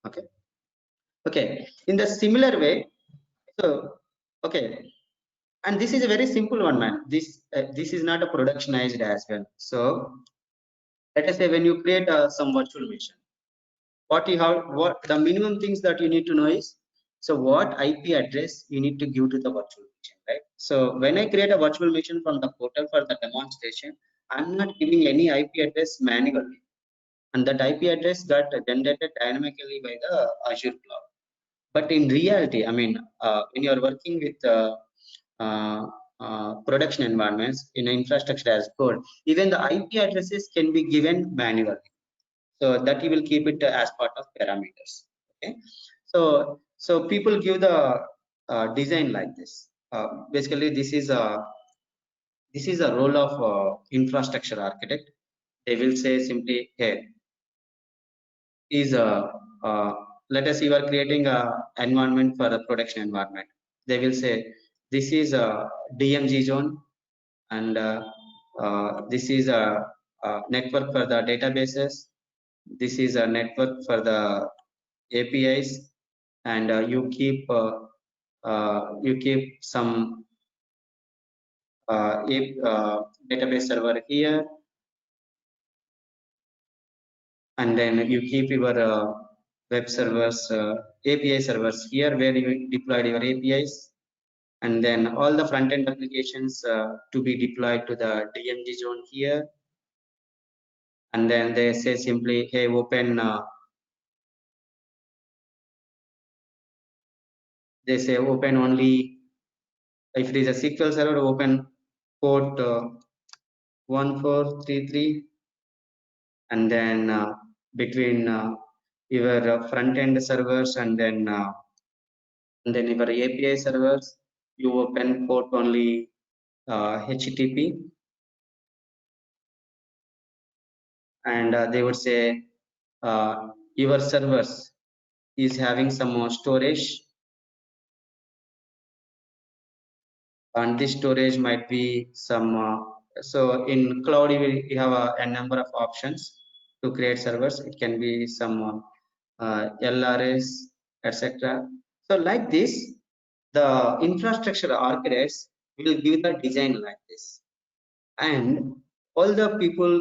Okay. Okay. In the similar way, so okay, and this is a very simple one, man. This is not a productionized as well. So let us say when you create some virtual machine, what the minimum things that you need to know is, so what IP address you need to give to the virtual machine, right? So when I create a virtual machine from the portal for the demonstration, I'm not giving any IP address manually, and that IP address got generated dynamically by the Azure cloud. But in reality, I mean, when you are working with production environments in infrastructure as code, even the IP addresses can be given manually. So that you will keep it as part of parameters. Okay. So people give the design like this. Basically, this is a role of infrastructure architect. They will say simply, hey, is let us say you are creating a environment for a production environment. They will say this is a DMZ zone, and this is a network for the databases. This is a network for the APIs, and you keep some database server here, and then you keep your web servers, API servers here where you deployed your APIs, and then all the front-end applications to be deployed to the DMZ zone here. And then they say simply, hey, open, they say open only, if it is a SQL server, open port 1433, and then between your front-end servers and then your API servers, you open port only HTTP, and they would say your servers is having some more storage, and this storage might be some. So in cloud, you have a number of options to create servers. It can be some LRS, etc. So like this, the infrastructure architects will give the design like this, and all the people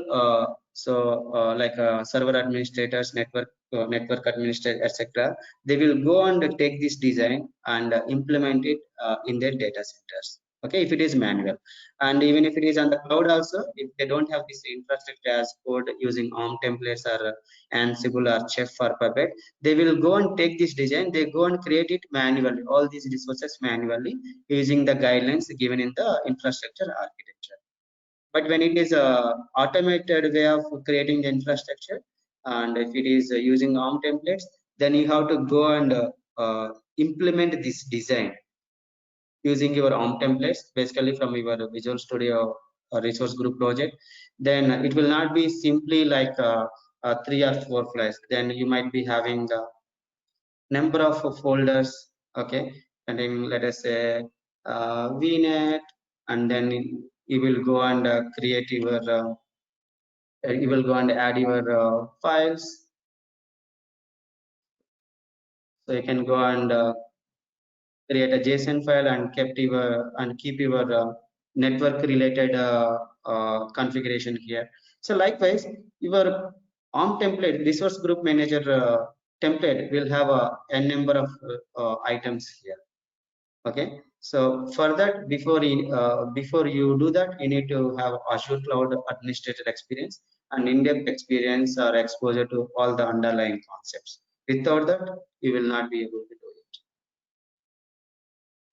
like server administrators, network administrators, etc., they will go and take this design and implement it in their data centers, okay, if it is manual. And even if it is on the cloud also, if they don't have this infrastructure as code using ARM templates or Ansible or Chef or Puppet, they will go and take this design, they go and create it manually, all these resources manually, using the guidelines given in the infrastructure architecture. But when it is a automated way of creating the infrastructure, and if it is using ARM templates, then you have to go and implement this design using your ARM templates, basically from your Visual Studio resource group project. Then it will not be simply like 3 or 4 files. Then you might be having a number of folders, okay, and then let us say VNet, and then you will go and create your you will go and add your files. So you can go and create a JSON file and keep your network related configuration here. So likewise, your ARM template, resource group manager template, will have a n number of items here, okay. So for that, before you do that, you need to have Azure Cloud Administrator experience and in-depth experience or exposure to all the underlying concepts. Without that, you will not be able to do it.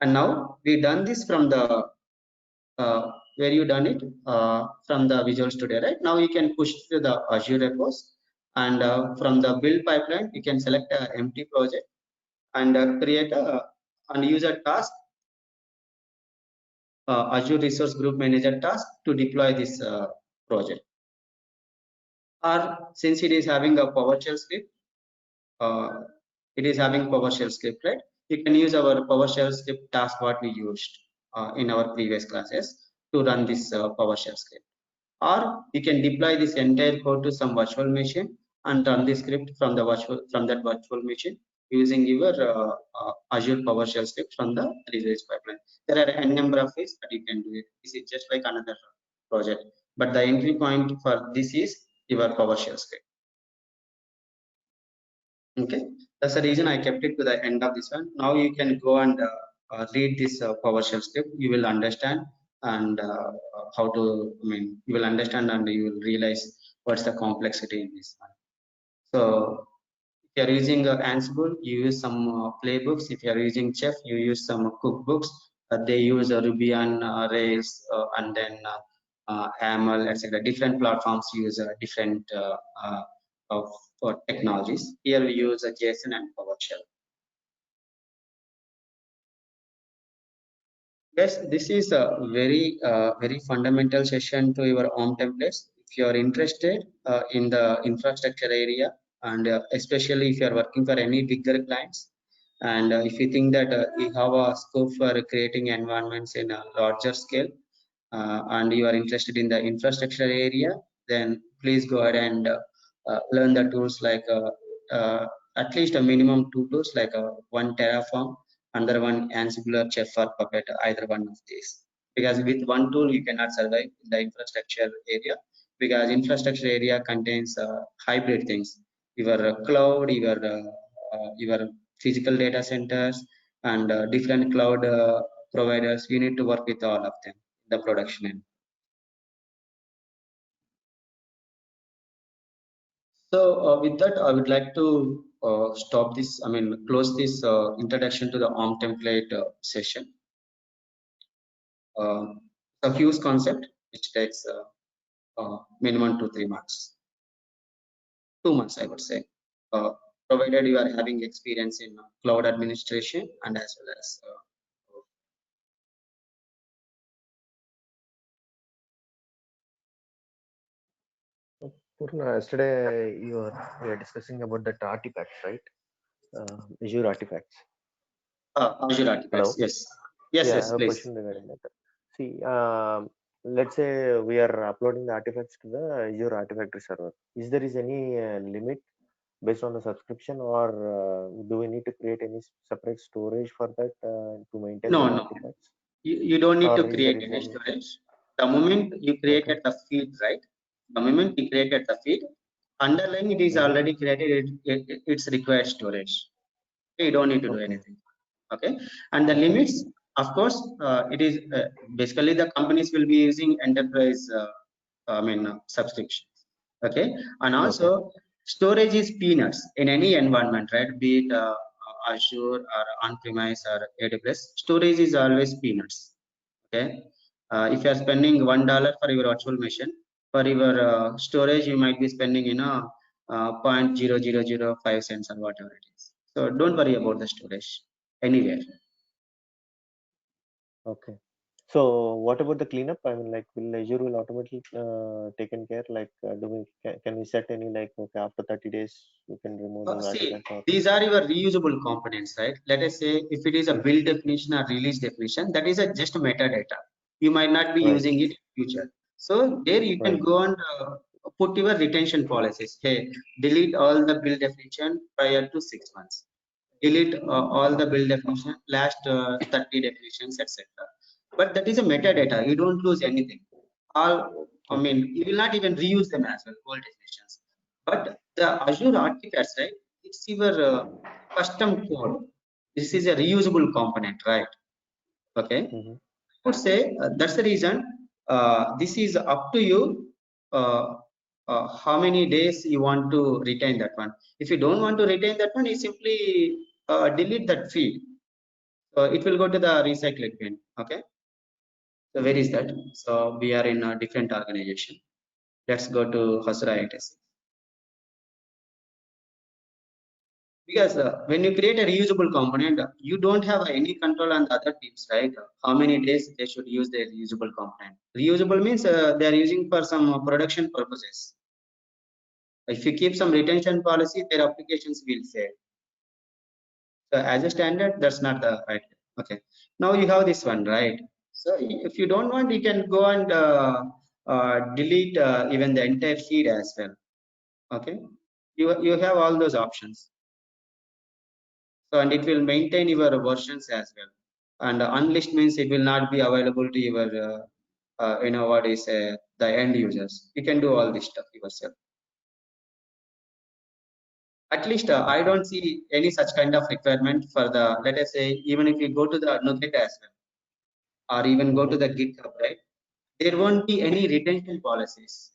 And now we done this from the where you done it from the Visual Studio, right? Now you can push to the Azure repos, and from the build pipeline, you can select a empty project and create a and use a task, Azure Resource Group Manager task, to deploy this project. Or since it is having a PowerShell script, it is having PowerShell script, right? You can use our PowerShell script task what we used in our previous classes to run this PowerShell script. Or you can deploy this entire code to some virtual machine and run the script from that virtual machine using your Azure PowerShell script from the release pipeline. There are a number of ways that you can do it. This is just like another project, but the entry point for this is your PowerShell script. Okay, that's the reason I kept it to the end of this one. Now you can go and read this PowerShell script. You will understand and how to. I mean, you will understand and you will realize what's the complexity in this one. So if you are using Ansible, you use some playbooks. If you are using Chef, you use some cookbooks. They use Ruby on Rails and then AML, etc. Different platforms use different for technologies. Here we use JSON and PowerShell. Yes, this is a very fundamental session to your ARM templates. If you are interested in the infrastructure area, and especially if you are working for any bigger clients, and if you think that you have a scope for creating environments in a larger scale, and you are interested in the infrastructure area, then please go ahead and learn the tools like at least a minimum 2 tools like one Terraform, another one Ansible, Chef or Puppet, either one of these. Because with one tool you cannot survive in the infrastructure area, because infrastructure area contains hybrid things. Your cloud, your physical data centers, and different cloud providers. You need to work with all of them in the production end. So with that, I would like to stop this. I mean, close this introduction to the ARM template session. A huge concept which takes minimum 2-3 months, 2 months, I would say, provided you are having experience in cloud administration and as well as. Purna, yesterday we were discussing about the artifacts, right? Azure artifacts. Azure artifacts, Hello? yes. Yes, Yeah, I yes, have a please. question regarding that. See, let's say we are uploading the artifacts to the Azure Artifactory server. Is there any limit based on the subscription, or do we need to create any separate storage for that to maintain No, the no. artifacts? You don't need to Or is create there any any? storage. The moment you created Okay. the feed, right? The moment you created the feed, underlying it is Mhm. already created. It's required storage. You don't need to do Okay. anything. Okay. And the Okay. limits, of course, it is basically the companies will be using enterprise. Subscriptions. Okay. And also storage is peanuts in any environment, right? Be it Azure or on-premise or AWS. Storage is always peanuts. Okay. If you are spending $1 for your virtual machine, for your storage, you might be spending 0.0005 cents or whatever it is. So don't worry about the storage anywhere. Okay. So what about the cleanup? I mean, like, will Azure will automatically taken care? Like, can we set any, like, okay, after 30 days you can remove those See, artifacts? Or these are your reusable components, right? Let us say if it is a build definition or release definition, that is a just metadata. You might not be right, using it in future. So there you can right. go and put your retention policies. Hey, delete all the build definition prior to 6 months. Delete all the build definition, last 30 definitions, etc. But that is a metadata. You don't lose anything. Okay. You will not even reuse them as well, all definitions. But the Azure artifacts, right? It's your custom code. This is a reusable component, right? Okay. Mm-hmm. I would say that's the reason. This is up to you. How many days you want to retain that one? If you don't want to retain that one, you simply delete that feed. So it will go to the recycling bin. Okay. So where is that? So we are in a different organization. Let's go to Hasura ITC. Because when you create a reusable component, you don't have any control on the other teams, right? How many days they should use their reusable component. Reusable means they are using for some production purposes. If you keep some retention policy, their applications will fail. So as a standard, that's not the right. Okay. Now you have this one, right? So if you don't want, you can go and delete even the entire feed as well. Okay. You have all those options. So and it will maintain your versions as well. And unlist means it will not be available to your what is the end users. You can do all this stuff yourself. At least I don't see any such kind of requirement for the, let us say, even if you go to the NuGet as well, or even go to the GitHub, right? There won't be any retention policies.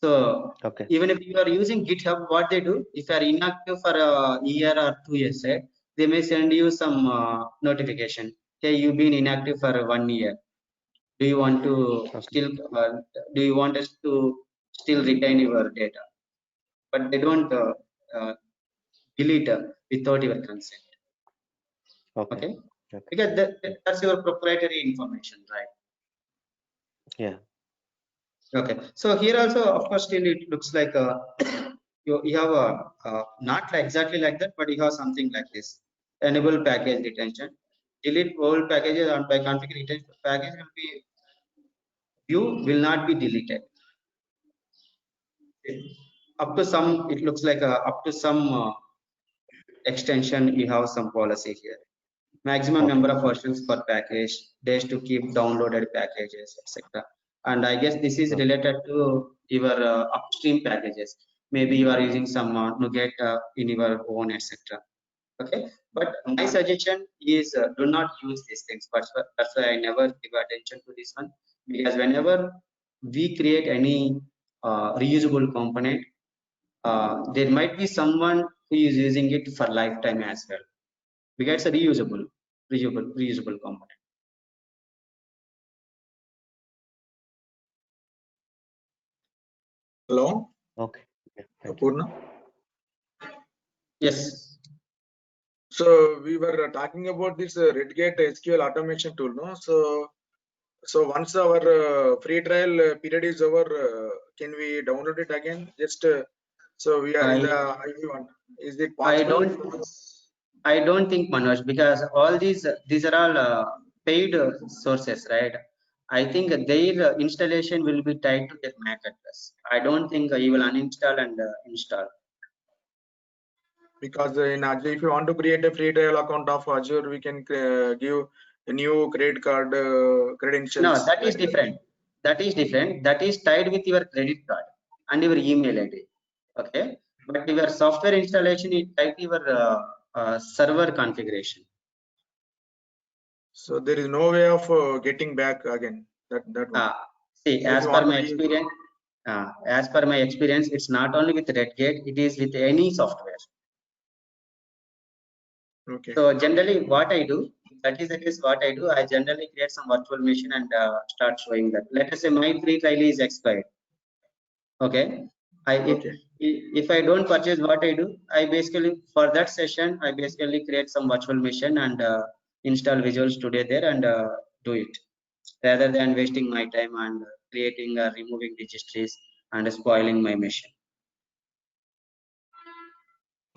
So Okay. even if you are using GitHub, what they do, if you are inactive for a year or 2 years, right, they may send you some notification. Hey, you've been inactive for 1 year. Do you want to still? Do you want us to still retain your data? But they don't uh, delete without your consent. Okay. Okay, Okay. because that's your proprietary information, right? Yeah. Okay, so here also, of course, still it looks like you have a not exactly like that, but you have something like this: enable package retention, delete old packages, and by configure retention package will be view will not be deleted. Up to some, it looks like up to some extension, you have some policy here. Maximum Okay. number of versions per package, days to keep downloaded packages, etc. And I guess this is Okay. related to your upstream packages. Maybe you are using some NuGet in your own, etc. Okay, but my suggestion is do not use these things. But that's why I never give attention to this one, because whenever we create any reusable component, there might be someone who is using it for lifetime as well, because it's a reusable component. Hello, Okay. Yeah. Thank you. Purna. Yes. So we were talking about this Redgate SQL automation tool, no? So once our free trial period is over, can we download it again? Just so we are in the IV one. Is it possible? I don't think, Manoj, because all these are all paid sources, right? I think their installation will be tied to their MAC address. I don't think you will uninstall and install. Because in Azure, if you want to create a free trial account of Azure, we can give a new credit card credentials. No, that is different. That is different. That is tied with your credit card and your email ID. Okay, but your software installation is tied to your server configuration. So there is no way of getting back again. That one. See, as per my experience, it's not only with Redgate, it is with any software. Okay. So generally, what I do, that is the case. What I do, I generally create some virtual machine and start showing that. Let us say my free trial is expired. Okay, if I don't purchase, what I do, I basically for that session, I basically create some virtual machine and install Visual Studio there and do it, rather than wasting my time and creating removing registries and spoiling my machine.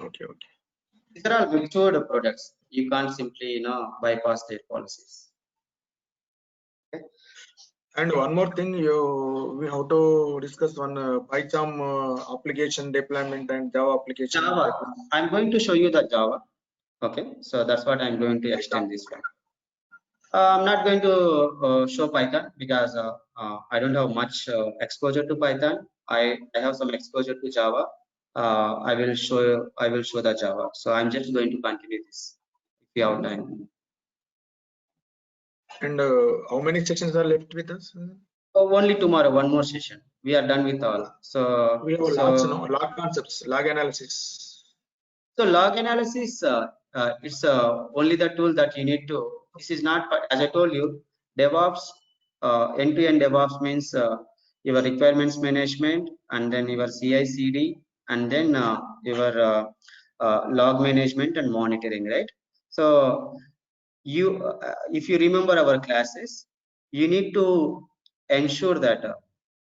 Okay. These are all matured products. You can't simply bypass their policies. Okay. And one more thing, we have to discuss one PyCharm application deployment and Java application. Java. I'm going to show you the Java. Okay, so that's what I'm going to extend this one. I'm not going to show Python because I don't have much exposure to Python. I have some exposure to Java. I will show the Java. So I'm just going to continue this if you have time. And how many sections are left with us? Only tomorrow, one more session. We are done with all. So we have log concepts, log analysis. So log analysis, it's only the tool that you need to. This is not, as I told you, DevOps, end-to-end DevOps means your requirements management, and then your CI/CD, and then your log management and monitoring, right? So if you remember our classes, you need to ensure that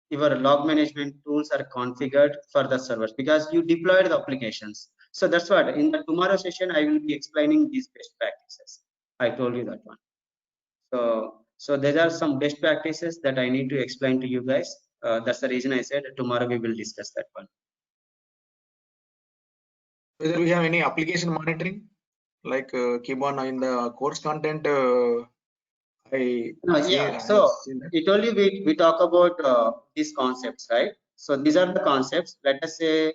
your log management tools are configured for the servers because you deployed the applications. So that's what in the tomorrow session I will be explaining these best practices. I told you that one. So there are some best practices that I need to explain to you guys. That's the reason I said tomorrow we will discuss that one. Whether we have any application monitoring like Kibana in the course content. So it only we talk about these concepts, right? So these are the concepts. Let us say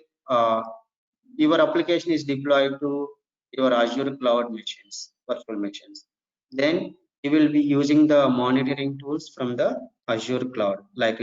your application is deployed to your Azure cloud machines, virtual machines. Then you will be using the monitoring tools from the Azure cloud, like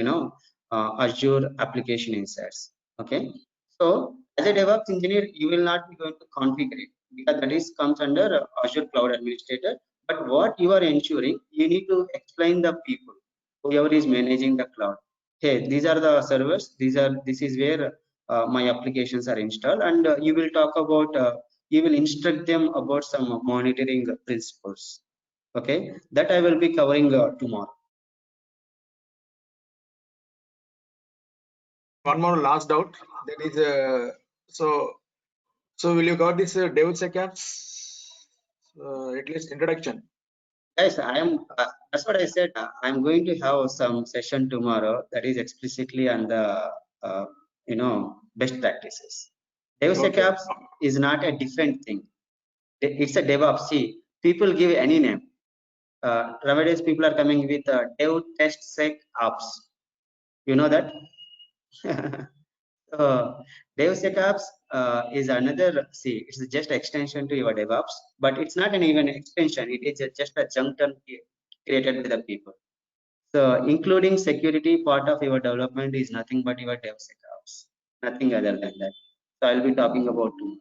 Azure application insights. Okay. So as a DevOps engineer, you will not be going to configure it because that is comes under Azure Cloud Administrator. But what you are ensuring, you need to explain the people, whoever is managing the cloud. Hey, these are the servers. This is where my applications are installed, and you will talk about. You will instruct them about some monitoring principles. Okay, that I will be covering tomorrow. One more last doubt. That is so will you got this DevSecOps at least introduction? Guys, I am. That's what I said. I'm going to have some session tomorrow that is explicitly on the best practices. DevSecOps is not a different thing. It's a DevOps. See, people give any name. Nowadays, people are coming with Dev Test Sec Ops. You know that. DevSecOps is another. See, it's just extension to your DevOps, but it's not an even extension. It is just a junk term created by the people. So, including security part of your development is nothing but your DevSecOps, nothing other than that. So, I'll be talking about two.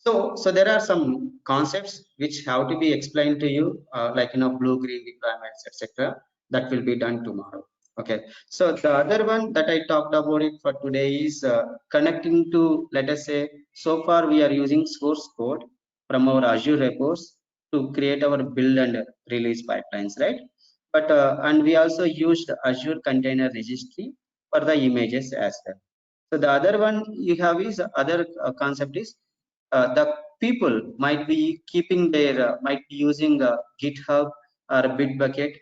So there are some concepts which have to be explained to you, like blue-green deployments, etc. That will be done tomorrow. Okay. So the other one that I talked about it for today is connecting to, let us say, so far we are using source code from our Azure repos to create our build and release pipelines, right? But and we also used Azure Container Registry for the images as well. So the other one you have is other concept is the people might be keeping their might be using GitHub or Bitbucket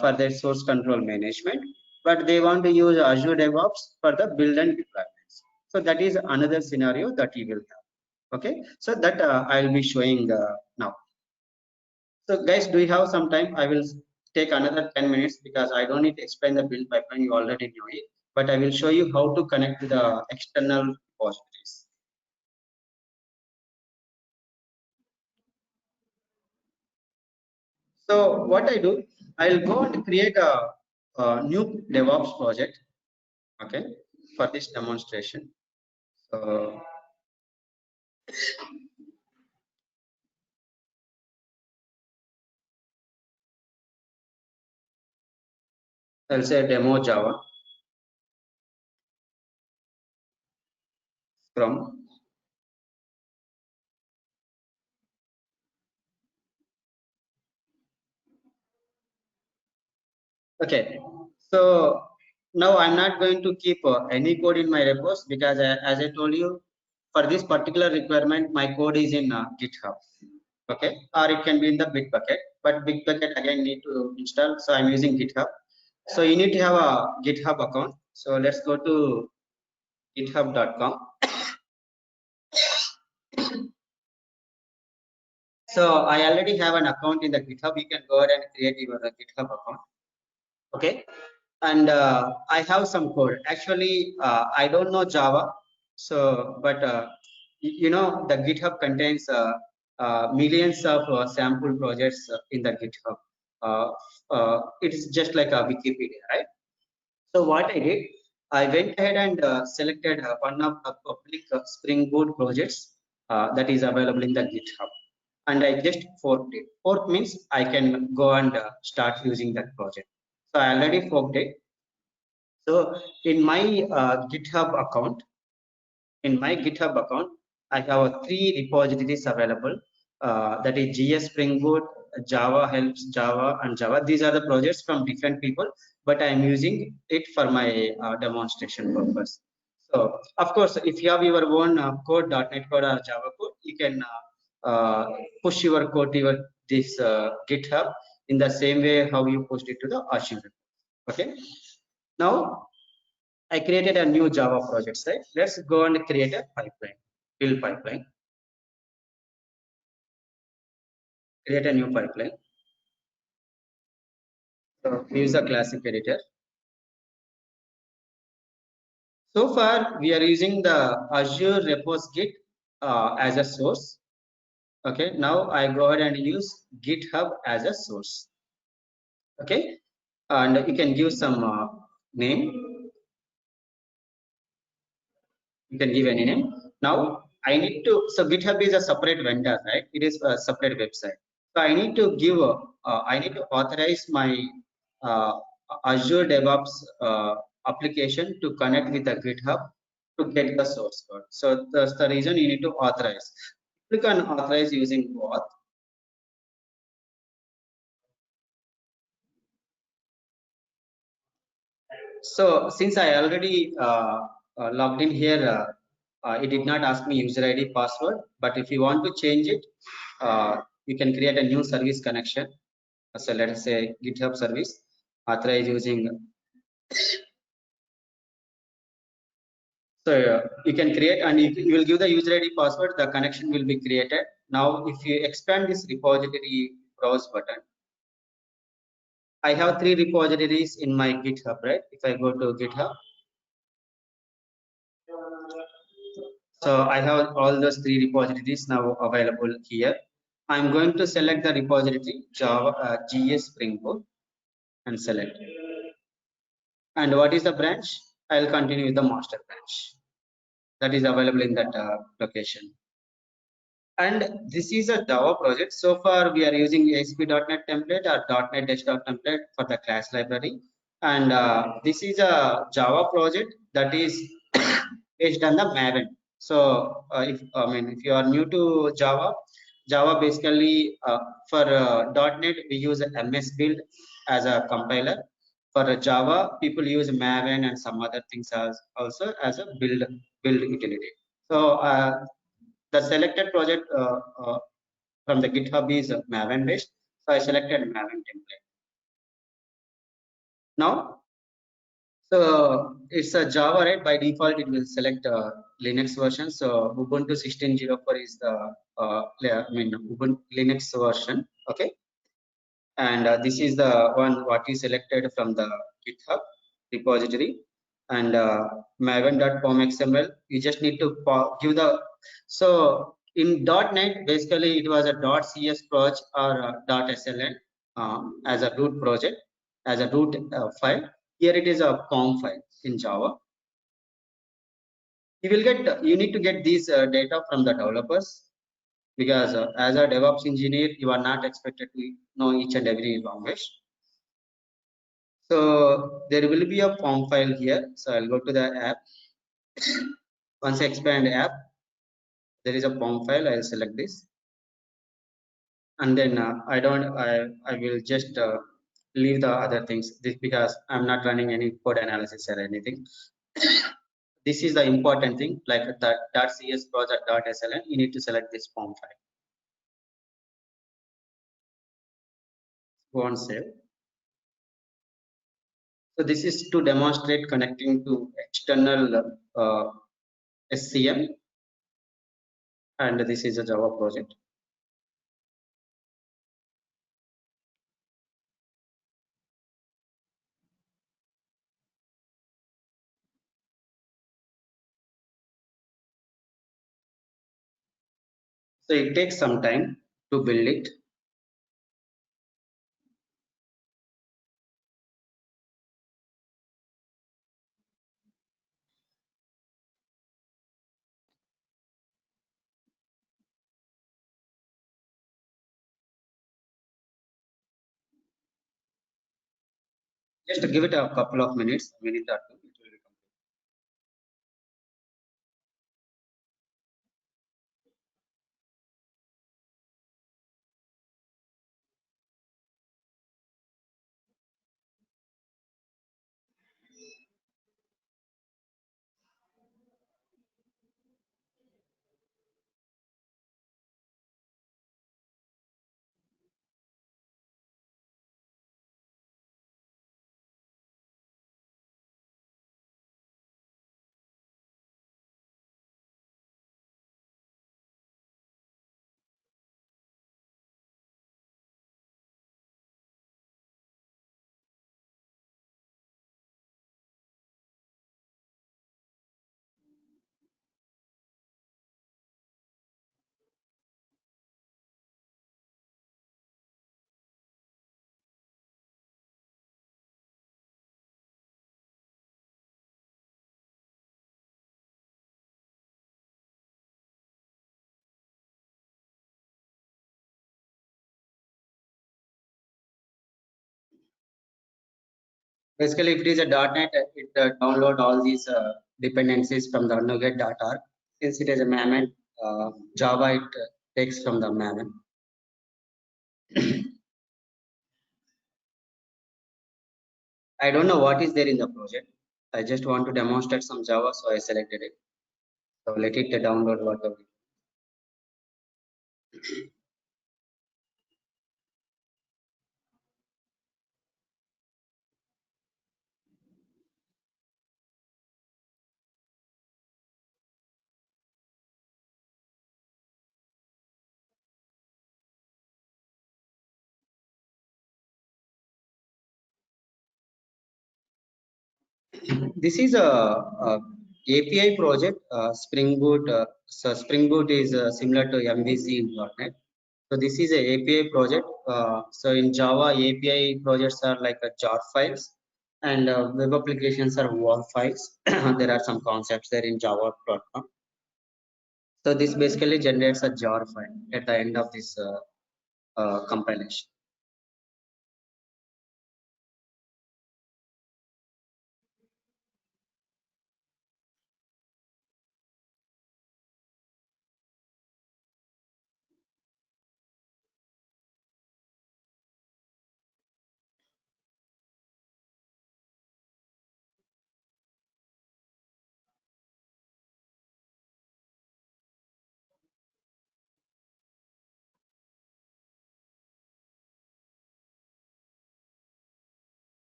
for their source control management, but they want to use Azure DevOps for the build and deployments. So that is another scenario that you will have. Okay, so that I'll be showing now. So guys, do you have some time? I will take another 10 minutes because I don't need to explain the build pipeline. You already know it, but I will show you how to connect to the external repositories. So what I do, I'll go and create a new DevOps project, okay, for this demonstration. So I'll say demo Java, Scrum. Okay, so now I'm not going to keep any code in my repos because as I told you, for this particular requirement, my code is in GitHub, okay, or it can be in the Bitbucket, but Bitbucket again need to install, so I'm using GitHub. So you need to have a GitHub account. So let's go to github.com. So I already have an account in the GitHub. You can go ahead and create your GitHub account, okay. And I have some code. Actually, I don't know Java, so but you know the GitHub contains millions of sample projects in the GitHub. It is just like a Wikipedia, right? So what I did, I went ahead and selected one of the public Spring Boot projects that is available in the GitHub, and I just forked it. Fork means I can go and start using that project. So I already forked it. So in my GitHub account, I have three repositories available. That is GS Spring Boot, Java Helps Java, and Java. These are the projects from different people, but I am using it for my demonstration purpose. So of course, if you have your own code, .NET code or Java code, you can push your code to this GitHub in the same way how you post it to the Azure. Okay. Now I created a new Java project, right? Let's go and create a pipeline, build pipeline. Create a new pipeline. So use the classic editor. So far, we are using the Azure Repos Git as a source. Okay, now I go ahead and use GitHub as a source. Okay, and you can give some name. You can give any name. Now I need to, so GitHub is a separate vendor, right? It is a separate website. So I need to give, I need to authorize my uh, Azure DevOps application to connect with the GitHub to get the source code. So that's the reason you need to authorize. Click on authorize using auth. So since I already logged in here, it did not ask me user ID password, but if you want to change it, you can create a new service connection. So let us say GitHub service, authorize using. So you can create and you will give the user ID password, the connection will be created. Now if you expand this repository browse button, I have three repositories in my GitHub, right? If I go to GitHub, so I have all those three repositories now available here. I'm going to select the repository Java GS Spring Boot and select. And what is the branch? I'll continue with the master branch that is available in that location. And this is a Java project. So far, we are using ASP.NET template or .NET Desktop template for the class library. And this is a Java project that is based on the Maven. So if you are new to Java, Java basically for .NET we use MS Build as a compiler. For Java, people use Maven and some other things as also as a build utility. So The selected project from the GitHub is Maven based, so I selected Maven template. Now, so it's a Java, right? By default, it will select Linux version. So Ubuntu 16.04 is the Ubuntu Linux version. Okay, and this is the one what we selected from the GitHub repository, and maven.pom XML. You just need to give the, so in .NET basically it was a .cs project or .sln as a root project, as a root file. Here it is a POM file in Java. You need to get these data from the developers, because as a DevOps engineer you are not expected to know each and every language. So there will be a POM file here. So I'll go to the app. Once I expand app, there is a POM file. I'll select this, and then I will just leave the other things, this because I'm not running any code analysis or anything. This is the important thing, like the .cs project .sln. You need to select this POM file. Go on save. So this is to demonstrate connecting to external SCM, and this is a Java project. So it takes some time to build it. Just give it a couple of minutes, a minute or two, it will be complete. Basically, if it is a .NET, it download all these dependencies from the NuGet.org. Since it is a Maven, Java, it takes from the Maven. I don't know what is there in the project. I just want to demonstrate some Java, so I selected it. So let it download whatever. This is a API project, Spring Boot. So Spring Boot is similar to MVC in .NET. So this is a API project. So in Java, API projects are like jar files, and web applications are WAR files. There are some concepts there in Java platform. So this basically generates a jar file at the end of this compilation.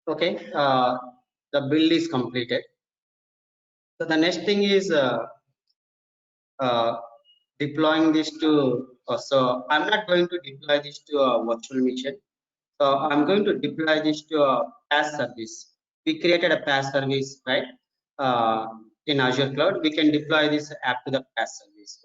Okay, the build is completed. So the next thing is deploying this to. So I'm not going to deploy this to a virtual machine. So I'm going to deploy this to a PaaS service. We created a PaaS service, right? In Azure Cloud, we can deploy this app to the PaaS service.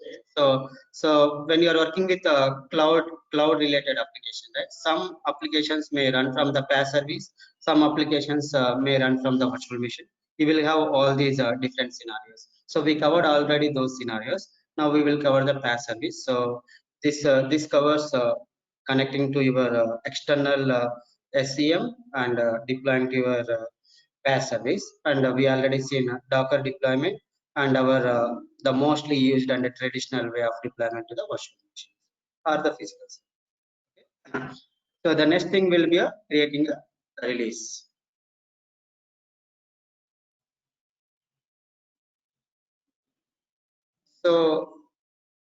So when you are working with a cloud related application, right? Some applications may run from the PaaS service. Some applications may run from the virtual machine. We will have all these different scenarios. So we covered already those scenarios. Now we will cover the PaaS service. So this covers connecting to your external SCM and deploying to your PaaS service. And we already seen Docker deployment and our the mostly used and traditional way of deployment to the virtual machine or the physical. Okay. So the next thing will be creating a release. So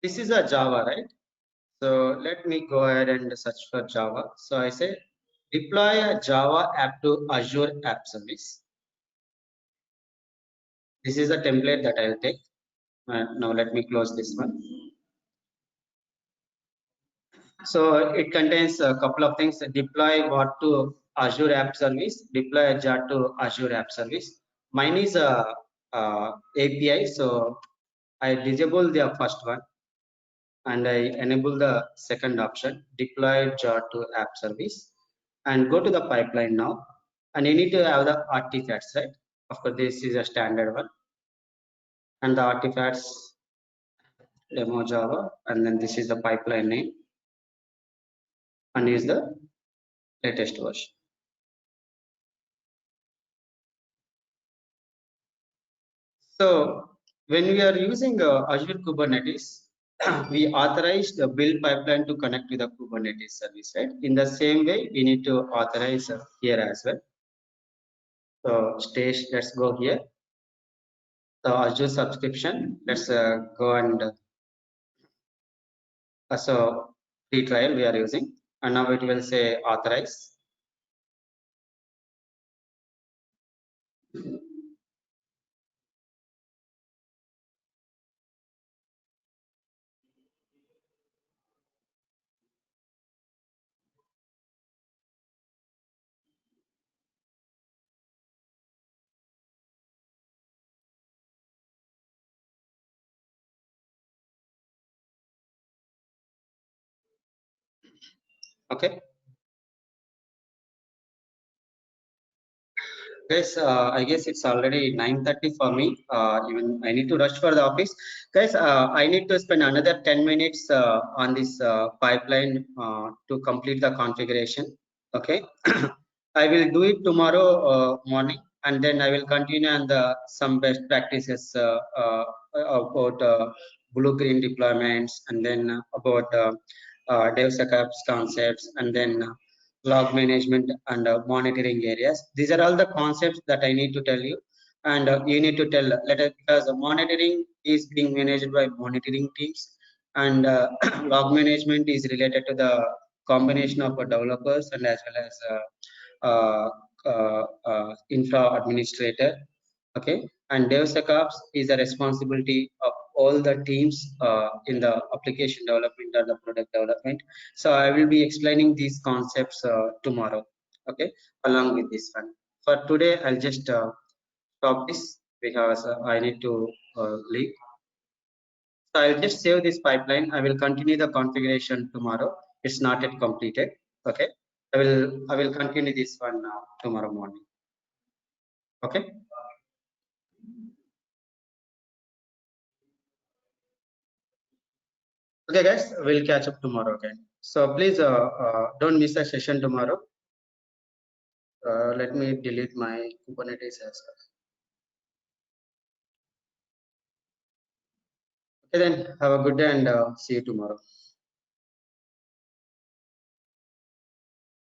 this is a Java, right? So let me go ahead and search for Java. So I say deploy a Java app to Azure App Service. This is a template that I'll take. Now let me close this one. So it contains a couple of things. Deploy what to Azure App Service, deploy a jar to Azure App Service. Mine is a API, so I disable the first one and I enable the second option, deploy jar to app service, and go to the pipeline now. And you need to have the artifacts, right? Of course, this is a standard one, and the artifacts demo Java, and then this is the pipeline name, and is the latest version. So when we are using Azure Kubernetes, we authorize the build pipeline to connect to the Kubernetes service, right? In the same way, we need to authorize here as well. So stage, let's go here. The Azure subscription, let's go and so free trial we are using, and now it will say authorize. Okay. Guys, I guess it's already 9:30 for me. Even I need to rush for the office. Guys, I need to spend another 10 minutes on this pipeline to complete the configuration. Okay. I will do it tomorrow morning, and then I will continue on the some best practices about blue-green deployments, and then about DevSecOps concepts, and then log management and monitoring areas. These are all the concepts that I need to tell you, and you need to tell because monitoring is being managed by monitoring teams, and log management is related to the combination of developers and as well as infra administrator. Okay, and DevSecOps is the responsibility of all the teams in the application development or the product development. So I will be explaining these concepts tomorrow, okay, along with this one. For today, I'll just stop this because I need to leave. So I'll just save this pipeline. I will continue the configuration tomorrow. It's not yet completed. Okay, I will continue this one tomorrow morning. Okay. Okay, guys, we'll catch up tomorrow again. So please don't miss the session tomorrow. Let me delete my Kubernetes as well. Okay, then have a good day and see you tomorrow.